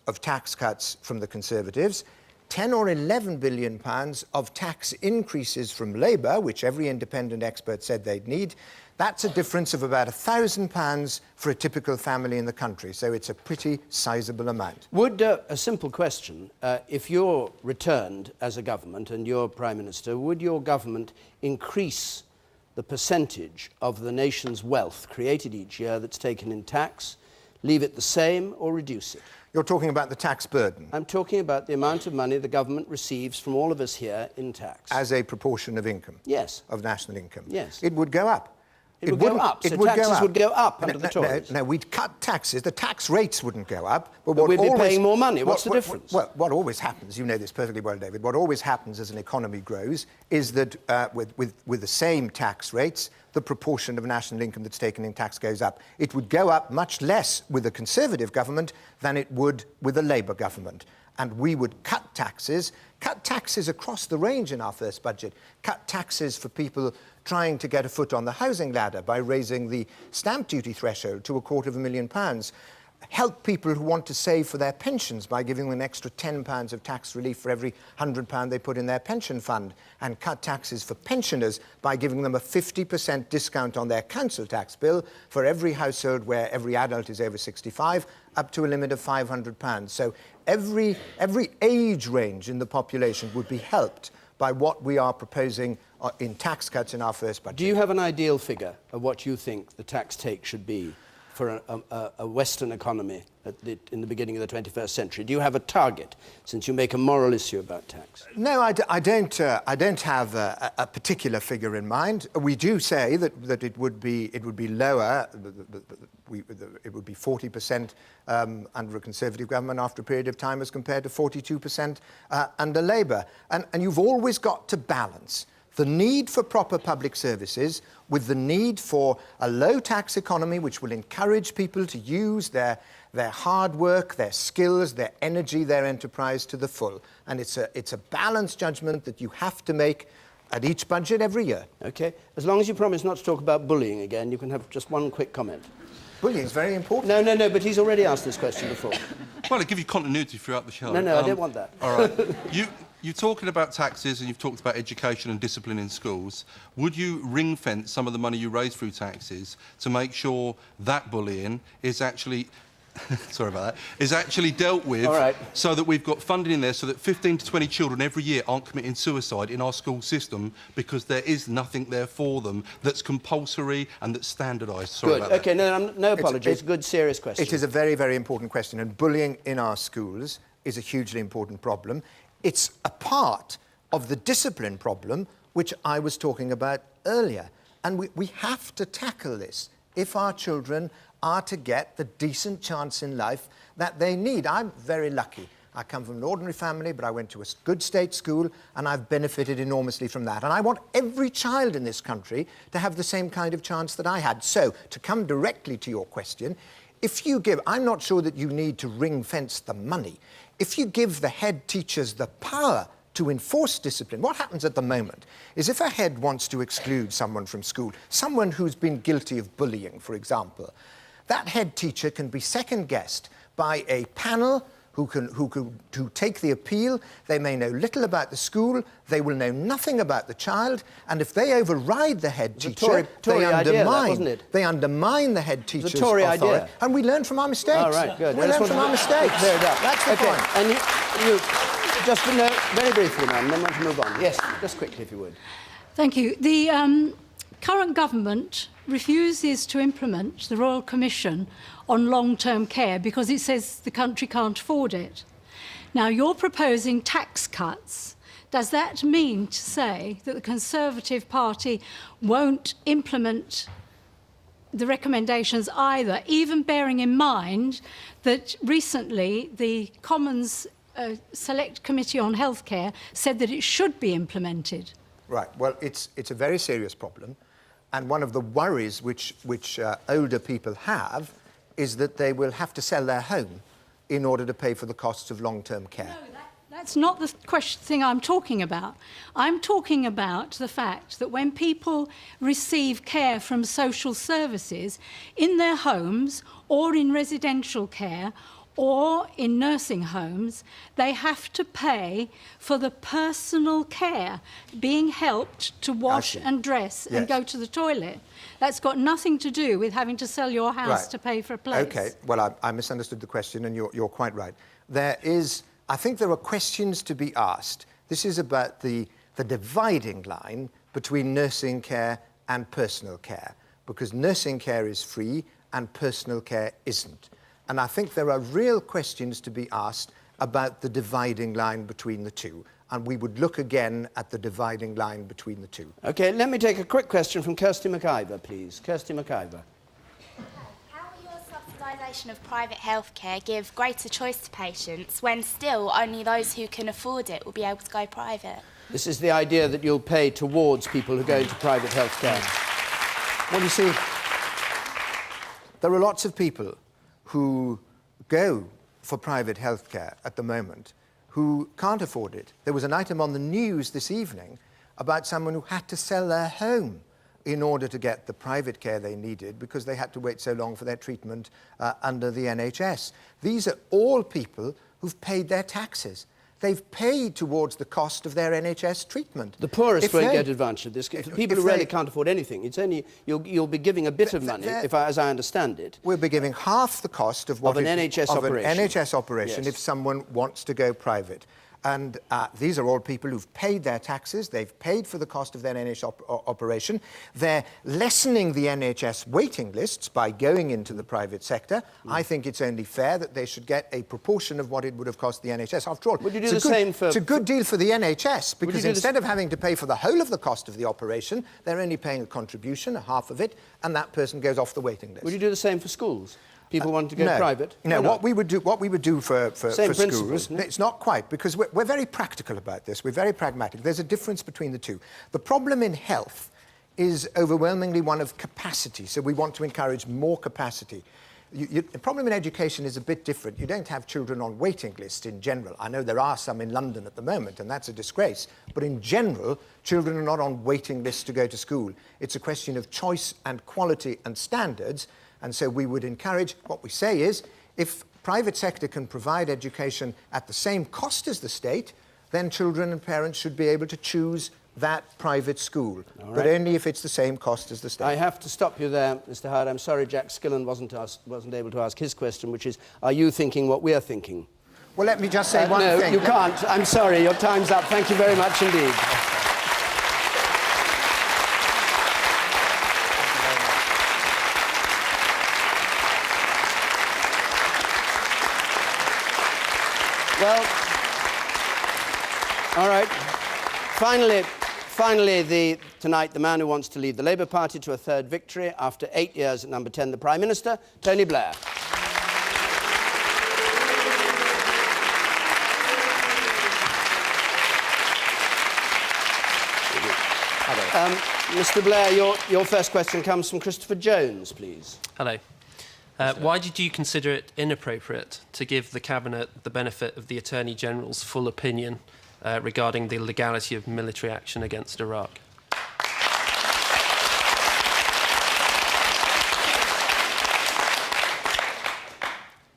of tax cuts from the Conservatives, 10 or 11 billion pounds of tax increases from Labour, which every independent expert said they'd need. That's a difference of about £1,000 for a typical family in the country, so it's a pretty sizable amount. Would, a simple question, if you're returned as a government and you're Prime Minister, would your government increase the percentage of the nation's wealth created each year that's taken in tax, leave it the same, or reduce it? You're talking about the tax burden? I'm talking about the amount of money the government receives from all of us here in tax. As a proportion of income? Yes. Of national income? Yes. It would go up. It would go up, so taxes would go up under the Tories. No, we'd cut taxes. The tax rates wouldn't go up. But we'd be paying more money. What's the difference? Well, what always happens, you know this perfectly well, David, what always happens as an economy grows is that with the same tax rates, the proportion of national income that's taken in tax goes up. It would go up much less with a Conservative government than it would with a Labour government. And we would cut taxes across the range in our first budget, cut taxes for people trying to get a foot on the housing ladder by raising the stamp duty threshold to £250,000, help people who want to save for their pensions by giving them an extra £10 of tax relief for every £100 they put in their pension fund, and cut taxes for pensioners by giving them a 50% discount on their council tax bill for every household where every adult is over 65, up to a limit of £500. So every age range in the population would be helped by what we are proposing in tax cuts in our first budget. Do you have an ideal figure of what you think the tax take should be for a Western economy in the beginning of the 21st century? Do you have a target, since you make a moral issue about tax? No, I don't have a particular figure in mind. We do say that it would be lower. It would be 40% under a Conservative government after a period of time, as compared to 42% under Labour. And you've always got to balance the need for proper public services with the need for a low-tax economy which will encourage people to use their hard work, their skills, their energy, their enterprise to the full. And it's a balanced judgment that you have to make at each budget every year. OK. As long as you promise not to talk about bullying again, you can have just one quick comment. Bullying is very important. No, but he's already asked this question before. Well, it'll give you continuity throughout the show. No, I don't want that. All right. You're talking about taxes and you've talked about education and discipline in schools. Would you ring-fence some of the money you raise through taxes to make sure that bullying is actually... sorry about that, is actually dealt with, so that we've got funding in there so that 15 to 20 children every year aren't committing suicide in our school system because there is nothing there for them that's compulsory and that's standardised. Sorry about that. OK, no apologies. Good, serious question. It is a very, very important question, and bullying in our schools is a hugely important problem. It's a part of the discipline problem which I was talking about earlier, and we have to tackle this. if our children are to get the decent chance in life that they need. I'm very lucky. I come from an ordinary family, but I went to a good state school, and I've benefited enormously from that. And I want every child in this country to have the same kind of chance that I had. So, to come directly to your question, if you give... I'm not sure that you need to ring-fence the money. If you give the head teachers the power to enforce discipline, what happens at the moment is if a head wants to exclude someone from school, someone who's been guilty of bullying, for example, that head teacher can be second-guessed by a panel who take the appeal. They may know little about the school, they will know nothing about the child, and if they override the head teacher, Tory idea, wasn't it? they undermine the head teacher's It's a Tory authority. idea. And we learn from our mistakes. All right, good. We learn from our mistakes. Clear it up. That's the point. And you just very briefly, ma'am, then want to move on. Yes, just quickly, if you would. Thank you. The current government refuses to implement the Royal Commission on long-term care because it says the country can't afford it. Now, you're proposing tax cuts. Does that mean to say that the Conservative Party won't implement the recommendations either, even bearing in mind that recently the Commons Select Committee on Healthcare said that it should be implemented? Right. Well, it's a very serious problem. And one of the worries which older people have is that they will have to sell their home in order to pay for the costs of long-term care. No, that's not the thing I'm talking about. I'm talking about the fact that when people receive care from social services in their homes or in residential care or in nursing homes, they have to pay for the personal care, being helped to wash and dress and go to the toilet. That's got nothing to do with having to sell your house to pay for a place. OK, well, I misunderstood the question, and you're quite right. I think there are questions to be asked. This is about the dividing line between nursing care and personal care, because nursing care is free and personal care isn't. And I think there are real questions to be asked about the dividing line between the two. And we would look again at the dividing line between the two. OK, let me take a quick question from Kirsty McIver, please. Kirsty McIver. How will your subsidisation of private healthcare give greater choice to patients when still only those who can afford it will be able to go private? This is the idea that you'll pay towards people who go into private healthcare. Well, you see, there are lots of people who go for private healthcare at the moment who can't afford it. There was an item on the news this evening about someone who had to sell their home in order to get the private care they needed because they had to wait so long for their treatment under the NHS. These are all people who've paid their taxes. They've paid towards the cost of their NHS treatment. The poorest won't get advantage of this. People who really can't afford anything, it's only you'll be giving a bit of money, as I understand it. We'll be giving half the cost of an NHS operation. An NHS operation if someone wants to go private. And these are all people who've paid their taxes. They've paid for the cost of their NHS operation. They're lessening the NHS waiting lists by going into the private sector. I think it's only fair that they should get a proportion of what it would have cost the NHS. After all, would you do the same for... It's a good deal for the NHS, because instead of having to pay for the whole of the cost of the operation, they're only paying a contribution, a half of it, and that person goes off the waiting list. Would you do the same for schools? People want to go private? No, what we would do for schools, no? it's not quite, because we're very practical about this. We're very pragmatic. There's a difference between the two. The problem in health is overwhelmingly one of capacity, so we want to encourage more capacity. The problem in education is a bit different. You don't have children on waiting lists in general. I know there are some in London at the moment, and that's a disgrace. But in general, children are not on waiting lists to go to school. It's a question of choice and quality and standards. And so we would encourage, what we say is, if private sector can provide education at the same cost as the state, then children and parents should be able to choose that private school, but only if it's the same cost as the state. I have to stop you there, Mr. Howard. I'm sorry Jack Skillen wasn't able to ask his question, which is, are you thinking what we're thinking? Well, let me just say one thing. No, you can't. I'm sorry. Your time's up. Thank you very much indeed. Well, all right. finally, tonight, the man who wants to lead the Labour Party to a third victory after 8 years at number 10, the Prime Minister, Tony Blair. Mr. Blair, your first question comes from Christopher Jones, please. Hello. Why did you consider it inappropriate to give the Cabinet the benefit of the Attorney-General's full opinion regarding the legality of military action against Iraq?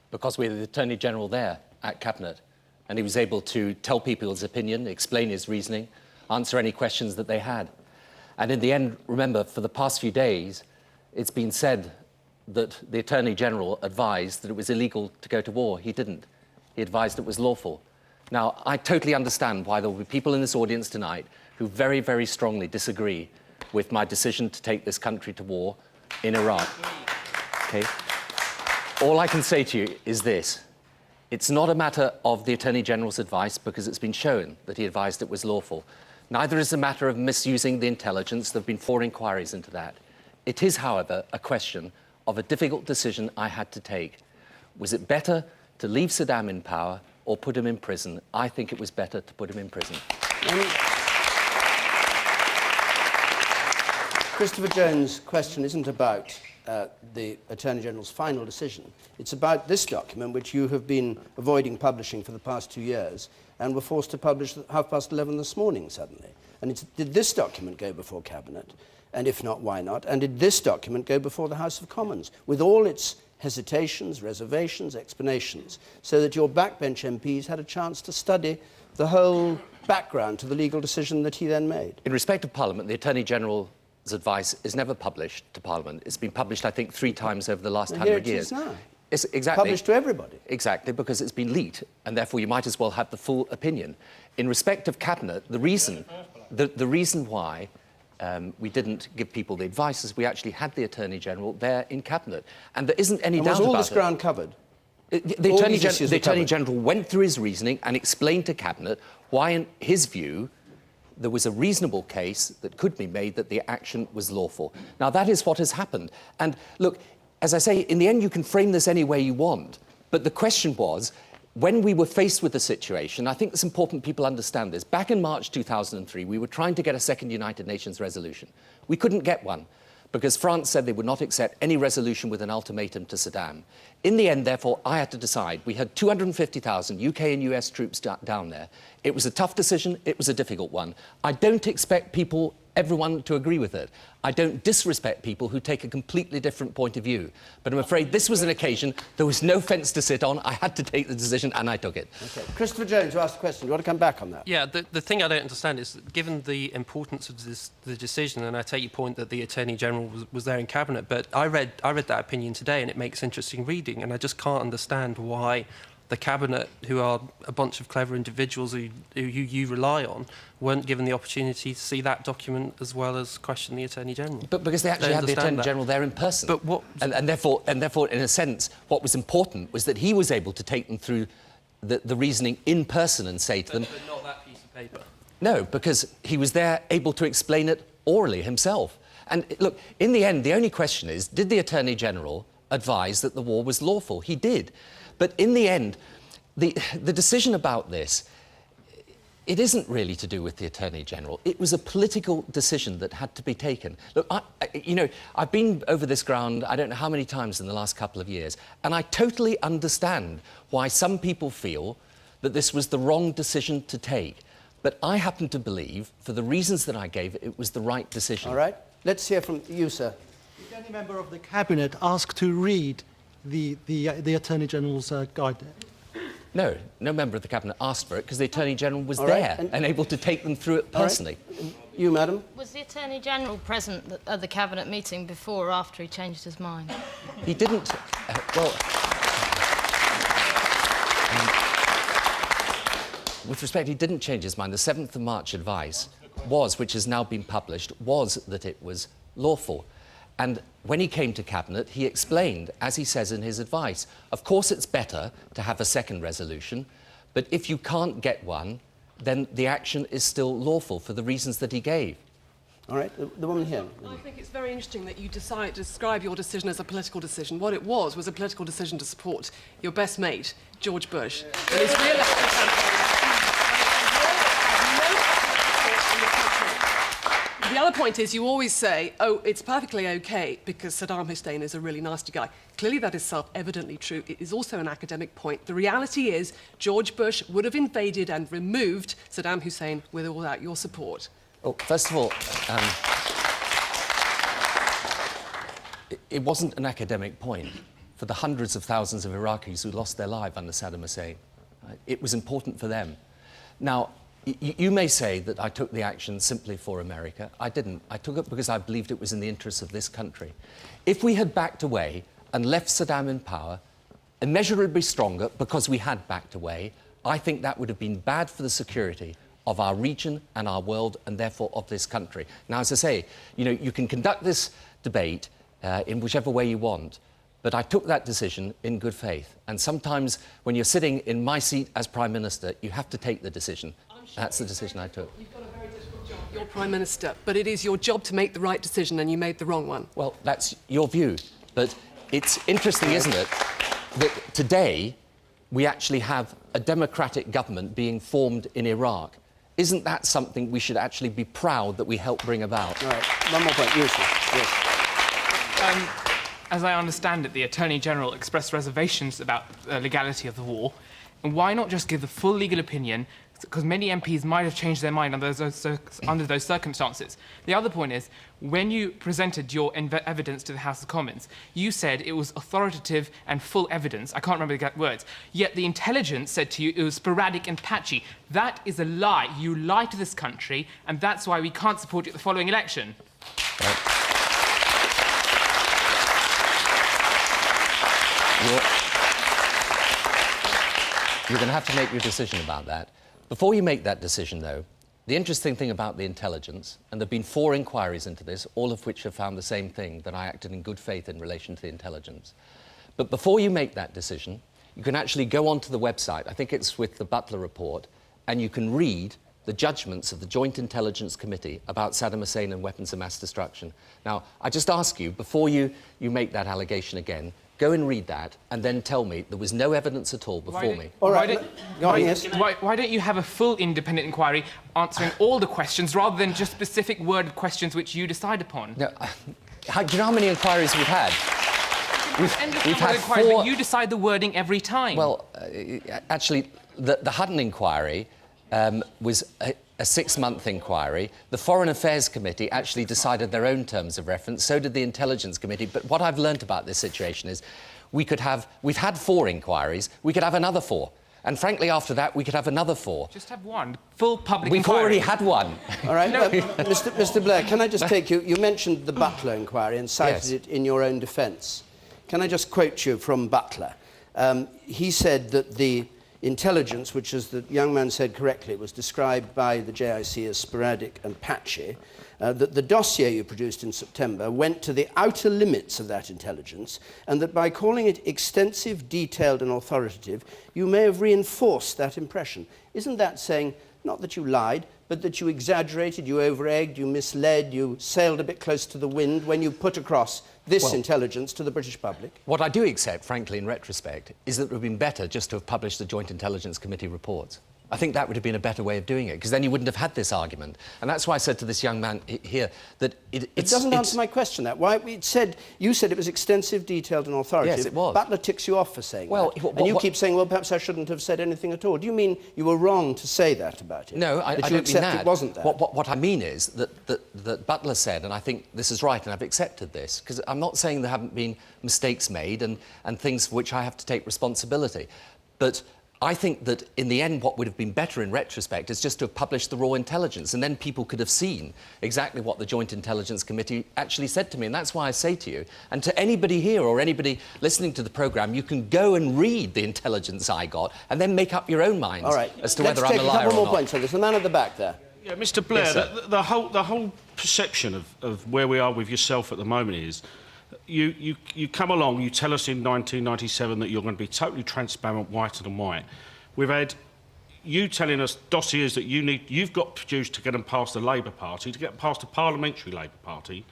Because we had the Attorney-General there at Cabinet, and he was able to tell people his opinion, explain his reasoning, answer any questions that they had. And in the end, remember, for the past few days, it's been said that the Attorney-General advised that it was illegal to go to war. He didn't. He advised it was lawful. Now, I totally understand why there will be people in this audience tonight who very, very strongly disagree with my decision to take this country to war in Iraq. Okay? All I can say to you is this. It's not a matter of the Attorney-General's advice because it's been shown that he advised it was lawful. Neither is it a matter of misusing the intelligence. There have been 4 inquiries into that. It is, however, a question of a difficult decision I had to take. Was it better to leave Saddam in power or put him in prison? I think it was better to put him in prison. Christopher Jones' question isn't about the Attorney-General's final decision. It's about this document, which you have been avoiding publishing for the past 2 years, and were forced to publish at 11:30 this morning suddenly. And did this document go before Cabinet? And if not, why not? And did this document go before the House of Commons, with all its hesitations, reservations, explanations, so that your backbench MPs had a chance to study the whole background to the legal decision that he then made? In respect of Parliament, the Attorney-General's advice is never published to Parliament. It's been published, I think, 3 times over the last 100 years. Here it is now. It's exactly Published to everybody. Exactly, because it's been leaked, and therefore you might as well have the full opinion. In respect of Cabinet, the reason why we didn't give people the advice is we actually had the Attorney-General there in Cabinet. And there isn't any doubt about it. Was all this ground covered? The Attorney-General went through his reasoning and explained to Cabinet why, in his view, there was a reasonable case that could be made that the action was lawful. Now, that is what has happened. And look, as I say, in the end, you can frame this any way you want. But the question was, when we were faced with the situation, I think it's important people understand this. Back in March 2003, we were trying to get a second United Nations resolution. We couldn't get one because France said they would not accept any resolution with an ultimatum to Saddam. In the end, therefore, I had to decide. We had 250,000 UK and US troops down there. It was a tough decision. It was a difficult one. I don't expect everyone to agree with it. I don't disrespect people who take a completely different point of view. But I'm afraid this was an occasion, there was no fence to sit on, I had to take the decision and I took it. Okay. Christopher Jones, you asked a question. Do you want to come back on that? Yeah, the thing I don't understand is, that given the importance of the decision, and I take your point that the Attorney-General was there in Cabinet, but I read that opinion today and it makes interesting reading, and I just can't understand why the Cabinet, who are a bunch of clever individuals who you rely on, weren't given the opportunity to see that document as well as question the Attorney-General. But because they actually had the Attorney-General there in person. But what? And therefore, in a sense, what was important was that he was able to take them through the reasoning in person and say to them... But not that piece of paper. No, because he was there able to explain it orally himself. And look, in the end, the only question is, did the Attorney-General advise that the war was lawful? He did. But in the end, the decision about this, it isn't really to do with the Attorney-General. It was a political decision that had to be taken. Look, I've been over this ground, I don't know how many times in the last couple of years, and I totally understand why some people feel that this was the wrong decision to take. But I happen to believe, for the reasons that I gave, it was the right decision. All right. Let's hear from you, sir. Did any member of the Cabinet ask to read the Attorney-General's guide? No member of the Cabinet asked for it because the Attorney-General was there and able to take them through it personally. Right. You, madam? Was the Attorney-General present at the Cabinet meeting before or after he changed his mind? He didn't. With respect, he didn't change his mind. The 7th of March advice which has now been published, was that it was lawful. And when he came to Cabinet, he explained, as he says in his advice, of course it's better to have a second resolution, but if you can't get one, then the action is still lawful for the reasons that he gave. All right, the woman here. I think it's very interesting that you describe your decision as a political decision. What it was a political decision to support your best mate, George Bush, in his re-election campaign. The other point is you always say, oh, it's perfectly OK because Saddam Hussein is a really nasty guy. Clearly that is self-evidently true. It is also an academic point. The reality is George Bush would have invaded and removed Saddam Hussein with or without your support. Well, first of all, it wasn't an academic point for the hundreds of thousands of Iraqis who lost their lives under Saddam Hussein. Right? It was important for them. Now, you may say that I took the action simply for America. I didn't. I took it because I believed it was in the interests of this country. If we had backed away and left Saddam in power, immeasurably stronger because we had backed away, I think that would have been bad for the security of our region and our world, and therefore of this country. Now, as I say, you know, you can conduct this debate in whichever way you want, but I took that decision in good faith. And sometimes when you're sitting in my seat as Prime Minister, you have to take the decision. That's the decision I took. You've got a very difficult job. You're Prime Minister, but it is your job to make the right decision, and you made the wrong one. Well, that's your view. But it's interesting, isn't it, that today we actually have a democratic government being formed in Iraq. Isn't that something we should actually be proud that we helped bring about? All right, one more point. Yes. As I understand it, the Attorney General expressed reservations about the legality of the war. And why not just give the full legal opinion? Because many MPs might have changed their mind under those circumstances. The other point is, when you presented your evidence to the House of Commons, you said it was authoritative and full evidence. I can't remember the exact words. Yet the intelligence said to you it was sporadic and patchy. That is a lie. You lied to this country, and that's why we can't support you at the following election. You're going to have to make your decision about that. Before you make that decision, though, the interesting thing about the intelligence, and there have been 4 inquiries into this, all of which have found the same thing, that I acted in good faith in relation to the intelligence. But before you make that decision, you can actually go onto the website, I think it's with the Butler report, and you can read the judgments of the Joint Intelligence Committee about Saddam Hussein and weapons of mass destruction. Now, I just ask you, before you make that allegation again, go and read that, and then tell me there was no evidence at all before me. All right. Why don't you have a full independent inquiry answering all the questions rather than just specific worded questions which you decide upon? No, do you know how many inquiries we've had? We've had 4... But you decide the wording every time. Well, actually, the Hutton inquiry was a 6-month inquiry. The Foreign Affairs Committee actually decided their own terms of reference, so did the Intelligence Committee. But what I've learnt about this situation is we've had 4 inquiries, we could have another 4. And frankly, after that, we could have another 4. Just have one. Full public We've inquiry. already had one. All right, Mr. Blair, can I just take you... You mentioned the Butler inquiry and cited it in your own defence. Can I just quote you from Butler? He said that the intelligence, which, as the young man said correctly, was described by the JIC as sporadic and patchy, that the dossier you produced in September went to the outer limits of that intelligence, and that by calling it extensive, detailed and authoritative, you may have reinforced that impression. Isn't that saying, not that you lied, but that you exaggerated, you over-egged, you misled, you sailed a bit close to the wind when you put across this intelligence to the British public? What I do accept, frankly, in retrospect, is that it would have been better just to have published the Joint Intelligence Committee reports. I think that would have been a better way of doing it, because then you wouldn't have had this argument. And that's why I said to this young man here that it doesn't answer my question, that. Why you said it was extensive, detailed and authoritative. Yes, it was. Butler ticks you off for saying that. And you keep saying, well, perhaps I shouldn't have said anything at all. Do you mean you were wrong to say that about it? No, I that don't you mean accept that. It wasn't that? What I mean is that Butler said, and I think this is right, and I've accepted this, because I'm not saying there haven't been mistakes made and things for which I have to take responsibility. But I think that, in the end, what would have been better in retrospect is just to have published the raw intelligence, and then people could have seen exactly what the Joint Intelligence Committee actually said to me. And that's why I say to you, and to anybody here or anybody listening to the programme, you can go and read the intelligence I got and then make up your own minds as to whether I'm a liar or not. Let's take a couple more points on this. The man at the back there. Yeah, Mr. Blair, Yes, the whole perception of where we are with yourself at the moment is you come along, you tell us in 1997 that you're going to be totally transparent, whiter than white. We've had you telling us dossiers that you've got produced to get them past the Labour Party, to get past the parliamentary Labour Party.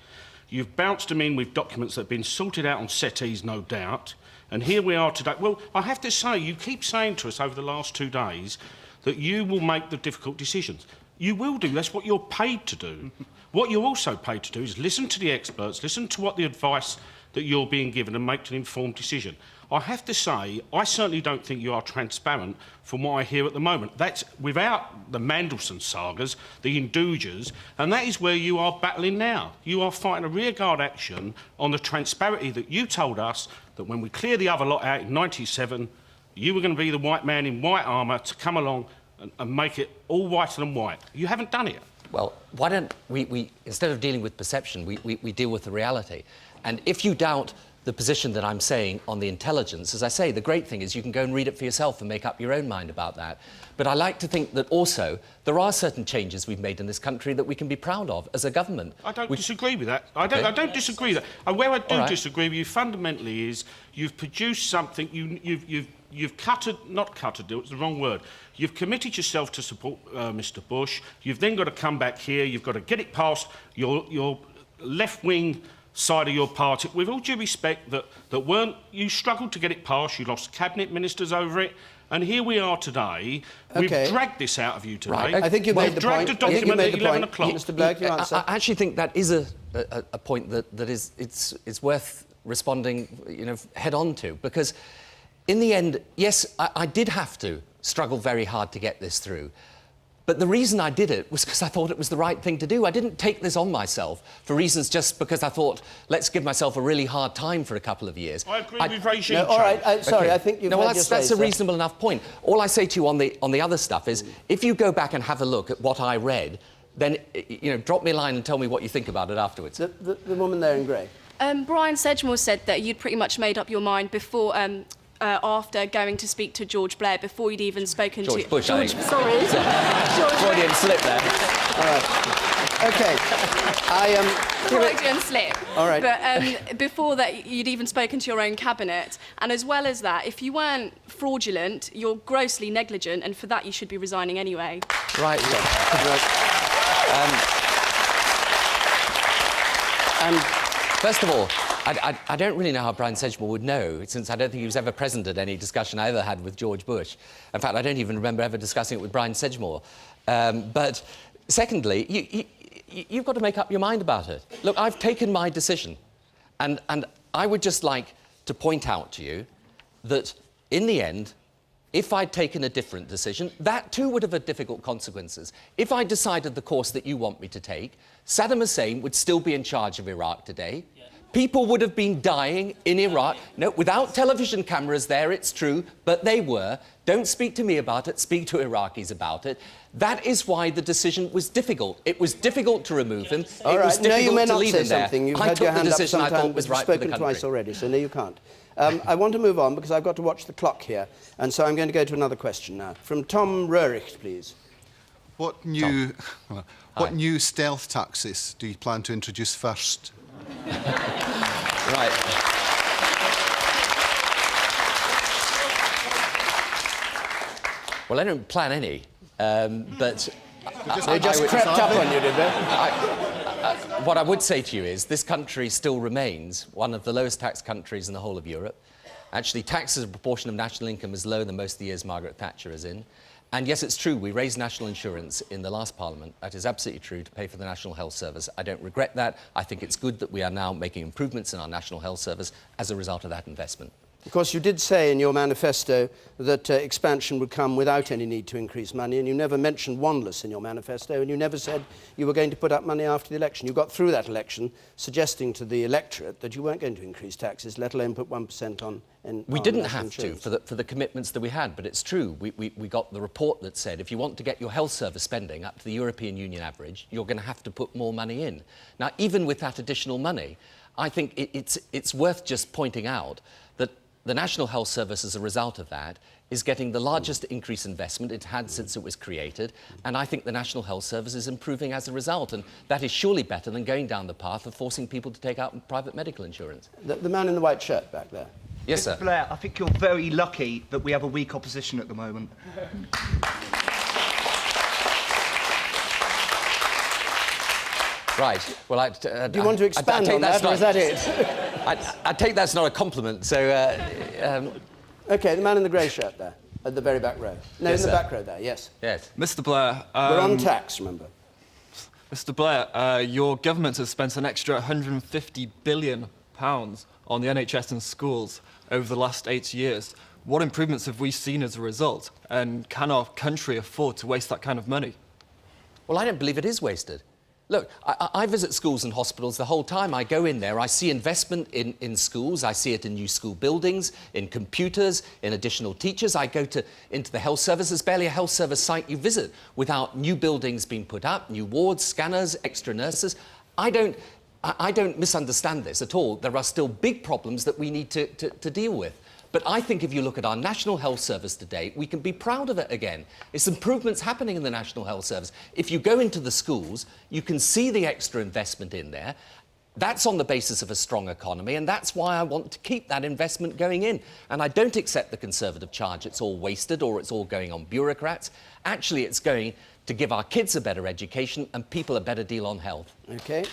You've bounced them in with documents that have been sorted out on settees, no doubt. And here we are today. Well, I have to say, you keep saying to us over the last 2 days that you will make the difficult decisions. You will do. That's what you're paid to do. What you're also paid to do is listen to the experts, listen to what the advice that you're being given and make an informed decision. I have to say, I certainly don't think you are transparent from what I hear at the moment. That's without the Mandelson sagas, the Indugers, and that is where you are battling now. You are fighting a rearguard action on the transparency that you told us that when we clear the other lot out in '97, you were going to be the white man in white armour to come along and make it all whiter than white. You haven't done it. Well, why don't we instead of dealing with perception, we deal with the reality. And if you doubt the position that I'm saying on the intelligence, as I say, the great thing is you can go and read it for yourself and make up your own mind about that. But I like to think that also there are certain changes we've made in this country that we can be proud of as a government. I don't disagree with that. I don't disagree with that. And where I do disagree with you fundamentally is you've produced something, you've not cut a deal, it's the wrong word. You've committed yourself to support Mr Bush. You've then got to come back here, you've got to get it past your left-wing side of your party. With all due respect, you struggled to get it passed, you lost cabinet ministers over it, and here we are today. We've dragged this out of you today. Right. I think you've made the point. Dragged a document at 11 o'clock. Mr Blair, can you answer? I actually think that is a point that is worth responding, head on to, because in the end, yes, I did have to struggle very hard to get this through. But the reason I did it was because I thought it was the right thing to do. I didn't take this on myself for reasons just because I thought, let's give myself a really hard time for a couple of years. I agree with regime change. All right, sorry, I think you've had your say, that's a reasonable enough point. All I say to you on the other stuff is, if you go back and have a look at what I read, then, drop me a line and tell me what you think about it afterwards. The woman there in grey. Brian Sedgmore said that you'd pretty much made up your mind before... after going to speak to George Blair, before you'd even spoken George to... Bush, Sorry. Freudian slip there. All right. OK. Freudian slip. All right. But before that, you'd even spoken to your own cabinet. And as well as that, if you weren't fraudulent, you're grossly negligent, and for that you should be resigning anyway. Right. First of all, I don't really know how Brian Sedgmore would know, since I don't think he was ever present at any discussion I ever had with George Bush. In fact, I don't even remember ever discussing it with Brian Sedgmore. But secondly, you've got to make up your mind about it. Look, I've taken my decision, and I would just like to point out to you that, in the end, if I'd taken a different decision, that too would have had difficult consequences. If I decided the course that you want me to take, Saddam Hussein would still be in charge of Iraq today. People would have been dying in Iraq. No, without television cameras there, it's true, but they were. Don't speak to me about it, speak to Iraqis about it. That is why the decision was difficult. It was difficult to remove him. All right. It was difficult you may to not leave say him there. something. You've I had took your the hand up decision I sometime, thought was you've right for the spoken country. twice already, so no, you can't. I want to move on because I've got to watch the clock here, and so I'm going to go to another question now. From Tom Röhricht, please. What new stealth taxes do you plan to introduce first? Right. Well, I don't plan any, but... They just crept up on you, did they? What I would say to you is this country still remains one of the lowest tax countries in the whole of Europe. Actually, tax as a proportion of national income is lower than most of the years Margaret Thatcher is in. And yes, it's true, we raised national insurance in the last Parliament. That is absolutely true, to pay for the National Health Service. I don't regret that. I think it's good that we are now making improvements in our National Health Service as a result of that investment. Of course, you did say in your manifesto that expansion would come without any need to increase money, and you never mentioned Wanless in your manifesto, and you never said you were going to put up money after the election. You got through that election suggesting to the electorate that you weren't going to increase taxes, let alone put 1% on We didn't have to for the commitments that we had, but it's true. We got the report that said if you want to get your health service spending up to the European Union average, you're going to have to put more money in. Now, even with that additional money, I think it's worth just pointing out that the National Health Service, as a result of that, is getting the largest increase in investment it had since it was created, and I think the National Health Service is improving as a result, and that is surely better than going down the path of forcing people to take out private medical insurance. The man in the white shirt back there. Yes, sir. Mr. Blair, I think you're very lucky that we have a weak opposition at the moment. Right. Well, do you want to expand on that, or is that it? I take that's not a compliment, so... OK, the man in the grey shirt there, at the very back row. No, Yes, in the sir. back row there, yes. Yes. Mr Blair... We're on tax, remember. Mr Blair, your government has spent an extra £150 billion on the NHS and schools over the last 8 years. What improvements have we seen as a result? And can our country afford to waste that kind of money? Well, I don't believe it is wasted. Look, I visit schools and hospitals the whole time. I go in there, I see investment in schools, I see it in new school buildings, in computers, in additional teachers. I go into the health service. There's barely a health service site you visit without new buildings being put up, new wards, scanners, extra nurses. I don't misunderstand this at all. There are still big problems that we need to deal with. But I think if you look at our National Health Service today, we can be proud of it again. It's improvements happening in the National Health Service. If you go into the schools, you can see the extra investment in there. That's on the basis of a strong economy, and that's why I want to keep that investment going in. And I don't accept the Conservative charge it's all wasted or it's all going on bureaucrats. Actually, it's going to give our kids a better education and people a better deal on health. OK.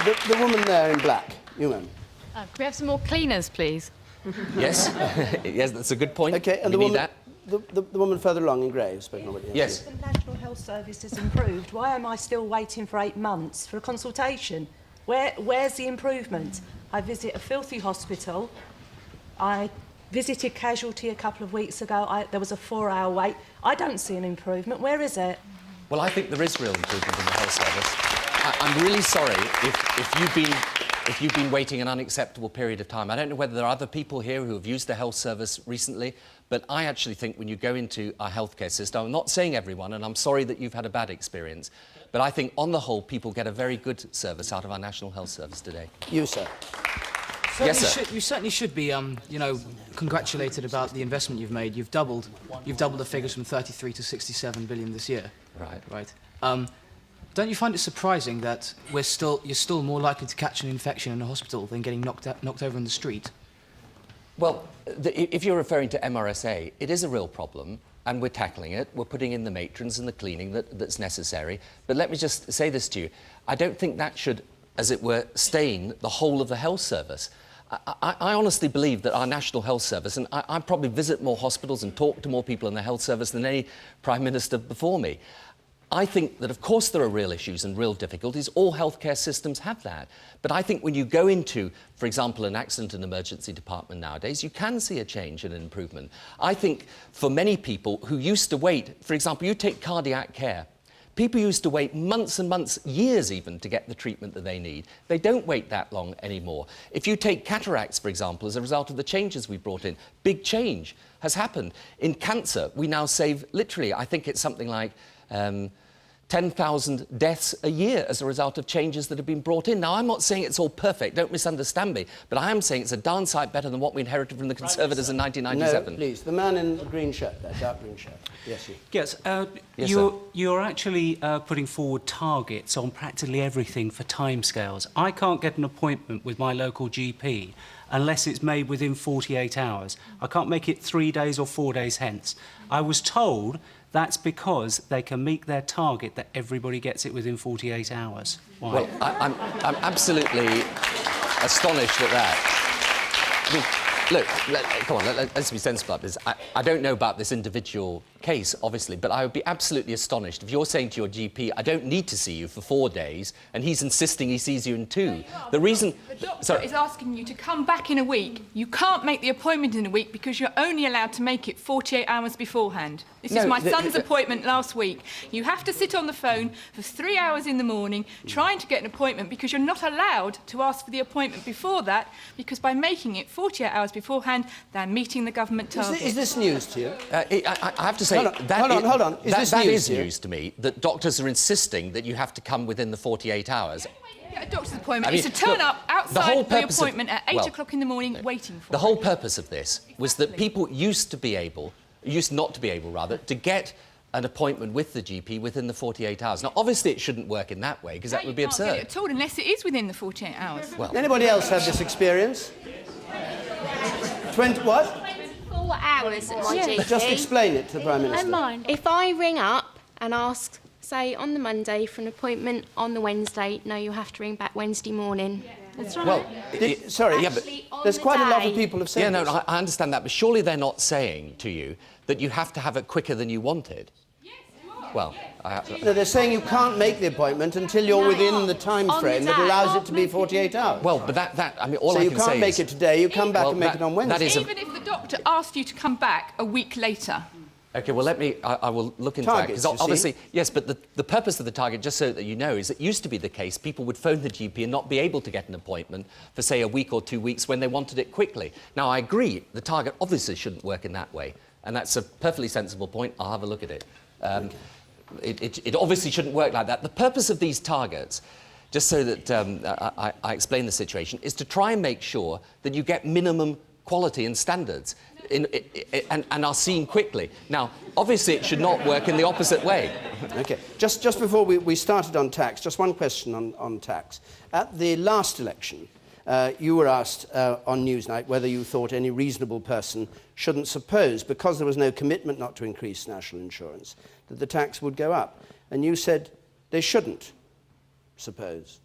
The woman there in black, you ma'am. Can we have some more cleaners, please? Yes, yes, that's a good point. OK, and we need that. The woman further along in grey, who's spoken already. Yes. The National Health Service has improved. Why am I still waiting for 8 months for a consultation? Where's the improvement? I visit a filthy hospital. I visited Casualty a couple of weeks ago. There was a 4-hour wait. I don't see an improvement. Where is it? Well, I think there is real improvement in the health service. I'm really sorry if you've been waiting an unacceptable period of time. I don't know whether there are other people here who have used the health service recently, but I actually think when you go into our healthcare system, I'm not saying everyone, and I'm sorry that you've had a bad experience, but I think on the whole, people get a very good service out of our National Health Service today. You, sir. Yes, sir. You certainly should be, you know, congratulated about the investment you've made. You've doubled the figures from 33 to 67 billion this year. Right. Right. Don't you find it surprising that you're still more likely to catch an infection in a hospital than getting knocked over in the street? Well, if you're referring to MRSA, it is a real problem, and we're tackling it. We're putting in the matrons and the cleaning that's necessary. But let me just say this to you. I don't think that should, as it were, stain the whole of the health service. I honestly believe that our National Health Service, and I probably visit more hospitals and talk to more people in the health service than any Prime Minister before me. I think that, of course, there are real issues and real difficulties. All healthcare systems have that. But I think when you go into, for example, an accident and emergency department nowadays, you can see a change and an improvement. I think for many people who used to wait, for example, you take cardiac care. People used to wait months and months, years even, to get the treatment that they need. They don't wait that long anymore. If you take cataracts, for example, as a result of the changes we brought in, big change has happened. In cancer, we now save, literally, I think it's something like 10,000 deaths a year as a result of changes that have been brought in. Now, I'm not saying it's all perfect, don't misunderstand me, but I am saying it's a darn sight better than what we inherited from the Conservatives in 1997. No, please, the man in the green shirt there, dark green shirt. Yes, you. Yes, Yes, you're actually putting forward targets on practically everything for timescales. I can't get an appointment with my local GP unless it's made within 48 hours. I can't make it 3 days or 4 days hence. I was told that's because they can meet their target that everybody gets it within 48 hours. Why? Well, I'm absolutely astonished at that. I mean, look, come on, let's be sensible about this. I don't know about this individual case, obviously, but I would be absolutely astonished if you're saying to your GP, I don't need to see you for 4 days, and he's insisting he sees you in 2. The reason... The doctor is asking you to come back in a week. You can't make the appointment in a week because you're only allowed to make it 48 hours beforehand. This is my son's appointment last week. You have to sit on the phone for 3 hours in the morning trying to get an appointment because you're not allowed to ask for the appointment before that, because by making it 48 hours beforehand, they're meeting the government target. Is this news to you? I have to say, hold on. That is news to me, that doctors are insisting that you have to come within the 48 hours. A doctor's appointment I mean, is to turn up outside the appointment at 8 well, o'clock in the morning waiting for The whole purpose of this was that people used not to be able, to get an appointment with the GP within the 48 hours. Now, obviously, it shouldn't work in that way, because that would be absurd. You can't get it at all unless it is within the 48 hours. Well, anybody else have this experience? 24 hours at my GP. Just explain it to the Prime Minister. Don't mind. If I ring up and ask say on the Monday for an appointment on the Wednesday, no, you have to ring back Wednesday morning. That's right. Well, sorry, yeah, but there's quite a lot of people have said yeah, no, this. I understand that, but surely they're not saying to you that you have to have it quicker than you wanted. Well, No, they're saying you can't make the appointment until you're within the time frame that allows it to be 48 hours. Well, but I mean, all so I you can can't say make is, it today, you come back and make it on Wednesday. That is Even if the doctor asked you to come back a week later. Okay, well, I will look into Targets, that. you Because obviously, see? yes, but the purpose of the target, just so that you know, is it used to be the case people would phone the GP and not be able to get an appointment for, say, a week or 2 weeks when they wanted it quickly. Now, I agree, the target obviously shouldn't work in that way. And that's a perfectly sensible point. I'll have a look at it. It obviously shouldn't work like that. The purpose of these targets, just so that I explain the situation, is to try and make sure that you get minimum quality and standards and are seen quickly. Now, obviously, it should not work in the opposite way. OK. Just before we started on tax, just one question on tax. At the last election, you were asked on Newsnight whether you thought any reasonable person shouldn't suppose, because there was no commitment not to increase national insurance, that the tax would go up. And you said they shouldn't suppose.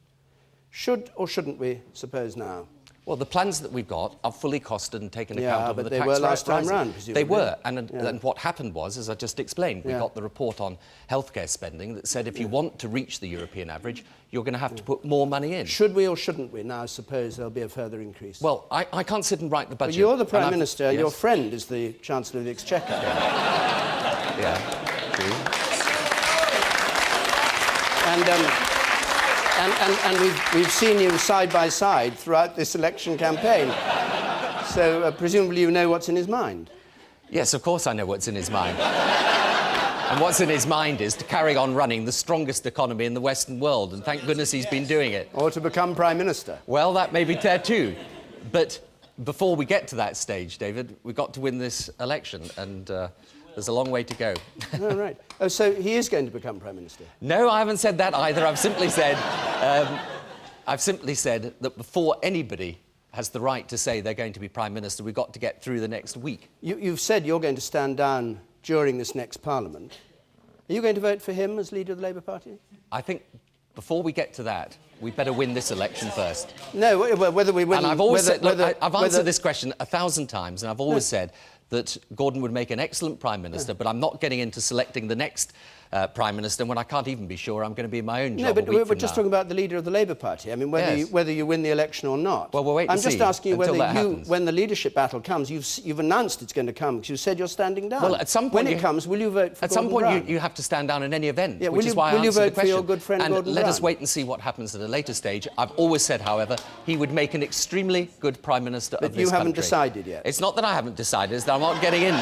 Should or shouldn't we suppose now? Well, the plans that we've got are fully costed and taken account of but the they tax were rate last time rising. round, presumably. They were, and what happened was, as I just explained, we Yeah. got the report on healthcare spending that said if you want to reach the European average, you're going to have to put more money in. Should we or shouldn't we now suppose there'll be a further increase? Well, I can't sit and write the budget. But you're the Prime and Minister, and yes. your friend is the Chancellor of the Exchequer. Yeah, true. And we've seen you side by side throughout this election campaign. So presumably you know what's in his mind. Yes, of course I know what's in his mind. And what's in his mind is to carry on running the strongest economy in the Western world, and thank goodness he's been doing it. Or to become Prime Minister. Well, that may be there too. But before we get to that stage, David, we've got to win this election, and there's a long way to go. Oh, right. Oh, so he is going to become Prime Minister? No, I haven't said that either. I've simply said that before anybody has the right to say they're going to be Prime Minister, we've got to get through the next week. You've said you're going to stand down during this next Parliament. Are you going to vote for him as leader of the Labour Party? I think before we get to that, we better win this election first. No, whether we win... And I've always said, look, I've answered this question 1,000 times, and I've always said that Gordon would make an excellent Prime Minister, but I'm not getting into selecting the next Prime Minister when I can't even be sure I'm going to be in my own job. No, but a week we're from just now. talking about the leader of the Labour Party. I mean, whether you win the election or not. Well, we'll wait and I'm just see asking you until whether that happens. when the leadership battle comes, you've announced it's going to come because you said you're standing down. Well, at some point when it comes, will you vote for At some Gordon point, Brown? you have to stand down in any event, Yeah, which is why I will you answered the vote for question. your good friend and Gordon let us Brown? wait and see what happens at a later stage. I've always said, however, he would make an extremely good Prime Minister of this country. But you haven't decided yet. It's not that I haven't decided, it's that I'm not getting in.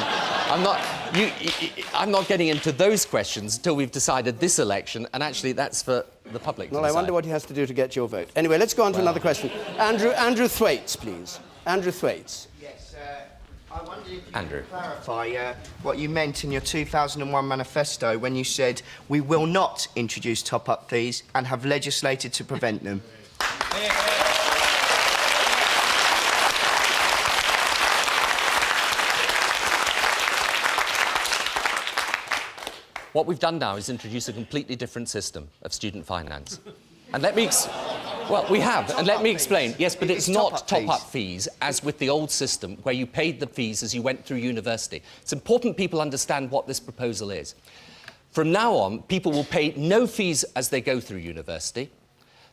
I'm not getting into those questions until we've decided this election, and actually that's for the public to Well, I decide. wonder what he has to do to get your vote. Anyway, let's go on to another question. Andrew Thwaites, please. Andrew Thwaites. Yes, I wonder if you Andrew. could clarify what you meant in your 2001 manifesto when you said we will not introduce top-up fees and have legislated to prevent them. What we've done now is introduce a completely different system of student finance. And let me... Well, we have, and let me explain. Yes, but it's not top-up fees, as with the old system, where you paid the fees as you went through university. It's important people understand what this proposal is. From now on, people will pay no fees as they go through university.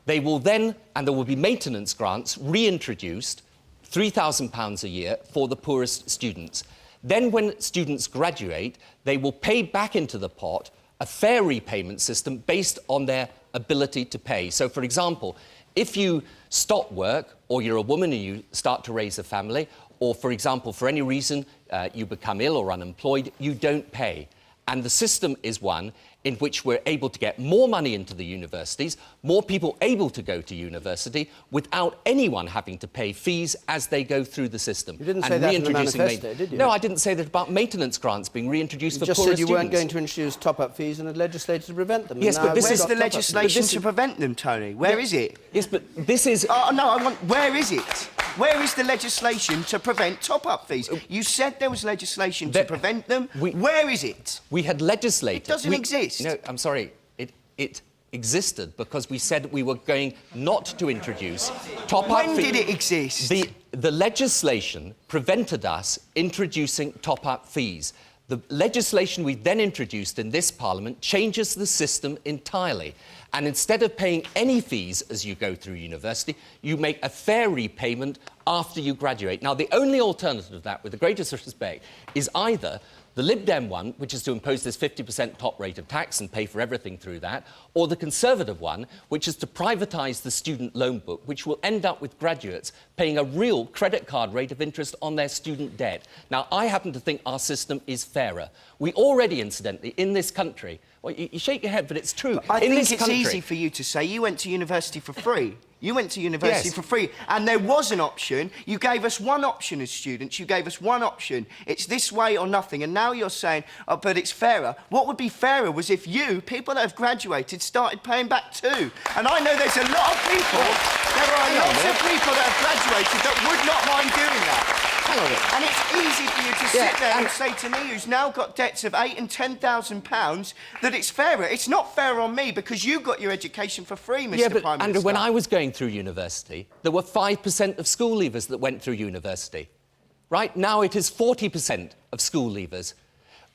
They will then, and there will be maintenance grants, reintroduced, £3,000 a year for the poorest students. Then when students graduate, they will pay back into the pot a fair repayment system based on their ability to pay. So, for example, if you stop work, or you're a woman and you start to raise a family, or, for example, for any reason you become ill or unemployed, you don't pay. And the system is one in which we're able to get more money into the universities, more people able to go to university, without anyone having to pay fees as they go through the system. You didn't say that in the manifesto, did you? No, I didn't say that about maintenance grants being reintroduced for You just poorer said you students. weren't going to introduce top-up fees and had legislated to prevent them. Yes, And but now this we've is got the top-up fees. legislation to prevent them, Tony? Where is it? Yes, but this is... Oh, no, I want... Where is it? Where is the legislation to prevent top-up fees? You said there was legislation to prevent them. Where is it? We had legislated... It doesn't exist. No, I'm sorry. it existed because we said we were going not to introduce top-up fees. When did it exist? The legislation prevented us introducing top-up fees. The legislation we then introduced in this Parliament changes the system entirely. And instead of paying any fees as you go through university, you make a fair repayment after you graduate. Now, the only alternative to that, with the greatest respect, is either the Lib Dem one, which is to impose this 50% top rate of tax and pay for everything through that, or the Conservative one, which is to privatise the student loan book, which will end up with graduates paying a real credit card rate of interest on their student debt. Now, I happen to think our system is fairer. We already, incidentally, in this country... Well, you shake your head, but it's true. I think it's easy for you to say you went to university for free. You went to university for free, and there was an option. You gave us one option as students. You gave us one option. It's this way or nothing, and now you're saying, oh, but it's fairer. What would be fairer was if you, people that have graduated, started paying back too. And I know there's a lot of people, there are lots of people that have graduated that would not mind doing that. And it's easy for you to sit there and say to me, who's now got debts of £8,000 and £10,000, that it's fairer. It's not fair on me because you got your education for free, Mr. Prime Minister. Andrew, when I was going through university, there were 5% of school leavers that went through university. Right now, it is 40% of school leavers.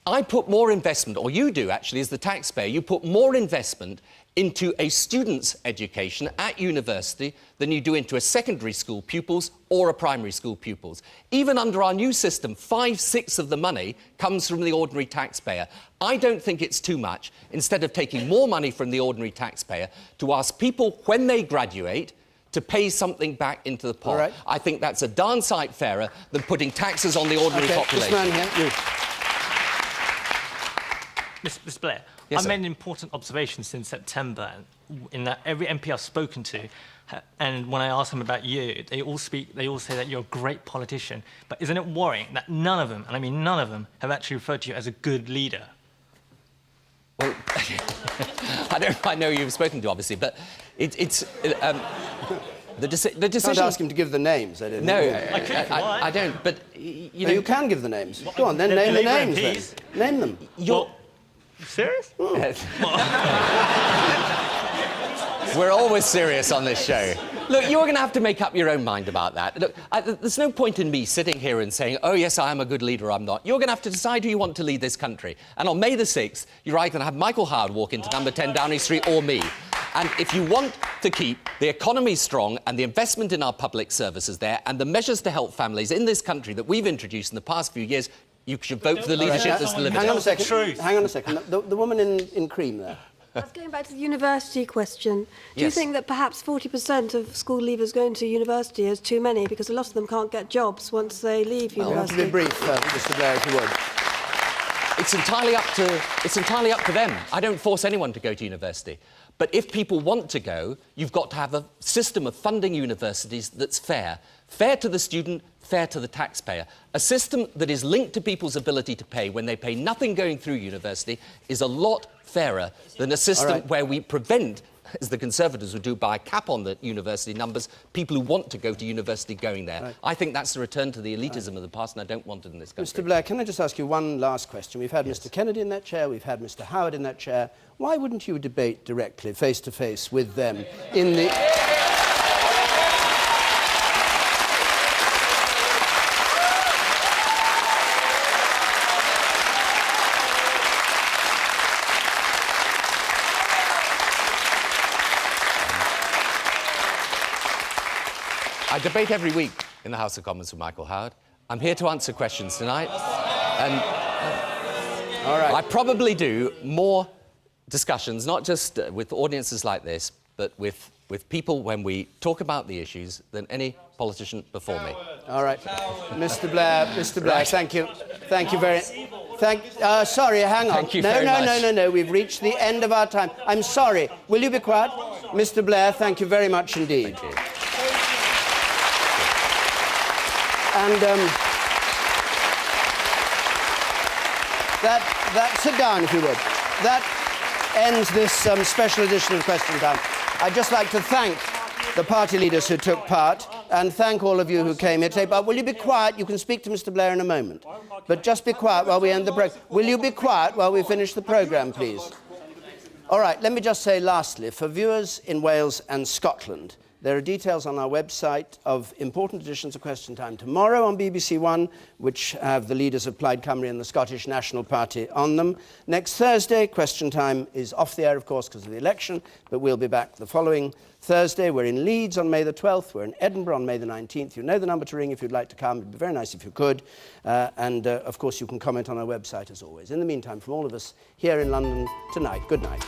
I put more investment, or you do actually, as the taxpayer, you put more investment into a student's education at university than you do into a secondary school pupils or a primary school pupils. Even under our new system, 5/6 of the money comes from the ordinary taxpayer. I don't think it's too much, instead of taking more money from the ordinary taxpayer, to ask people when they graduate to pay something back into the pot. Right. I think that's a darn sight fairer than putting taxes on the ordinary population. This man here, you. Mr. Blair, Yes, I sir. made an important observation since September in that every MP I've spoken to, and when I ask them about you, they all say that you're a great politician. But isn't it worrying that none of them, and I mean none of them, have actually referred to you as a good leader? Well, I know you've spoken to, obviously, but the decision... Can't ask him to give the names, I don't No, know. I don't, but, you know... You can give the names. Go on, then name the names, then. Name them. Serious? We're always serious on this show. Look, you're going to have to make up your own mind about that. Look, there's no point in me sitting here and saying, oh, yes, I am a good leader, I'm not. You're going to have to decide who you want to lead this country. And on May the 6th, you're either going to have Michael Howard walk into number 10 Downing Street or me. And if you want to keep the economy strong and the investment in our public services there and the measures to help families in this country that we've introduced in the past few years, you should vote for the leadership that's delivered. Hang on a second. Hang on a second. The woman in cream there. I was going back to the university question. Do you think that perhaps 40% of school leavers going to university is too many because a lot of them can't get jobs once they leave university? You have to be brief, Mr. Blair, if you would. It's entirely up to them. I don't force anyone to go to university. But if people want to go, you've got to have a system of funding universities that's fair. Fair to the student, fair to the taxpayer. A system that is linked to people's ability to pay when they pay nothing going through university is a lot fairer than a system where we prevent, as the Conservatives would do by a cap on the university numbers, people who want to go to university going there. Right. I think that's the return to the elitism of the past, and I don't want it in this country. Mr. Blair, can I just ask you one last question? We've had Mr. Kennedy in that chair, we've had Mr. Howard in that chair. Why wouldn't you debate directly, face to face, with them in the... I debate every week in the House of Commons with Michael Howard. I'm here to answer questions tonight. And all right. I probably do more discussions, not just with audiences like this, but with people when we talk about the issues than any politician before me. All right. Mr. Blair, thank you. Thank you very... sorry, hang on. Thank you very much. No, we've reached the end of our time. I'm sorry. Will you be quiet? Mr. Blair, thank you very much indeed. Thank you. And sit down, if you would. That ends this special edition of Question Time. I'd just like to thank the party leaders who took part and thank all of you who came here today. But will you be quiet? You can speak to Mr. Blair in a moment. But just be quiet while we end the program. Will you be quiet while we finish the programme, please? All right, let me just say lastly, for viewers in Wales and Scotland, there are details on our website of important editions of Question Time tomorrow on BBC One, which have the leaders of Plaid Cymru and the Scottish National Party on them. Next Thursday, Question Time is off the air, of course, because of the election, but we'll be back the following Thursday. We're in Leeds on May the 12th. We're in Edinburgh on May the 19th. You know the number to ring if you'd like to come. It'd be very nice if you could. Of course, you can comment on our website as always. In the meantime, from all of us here in London tonight, good night.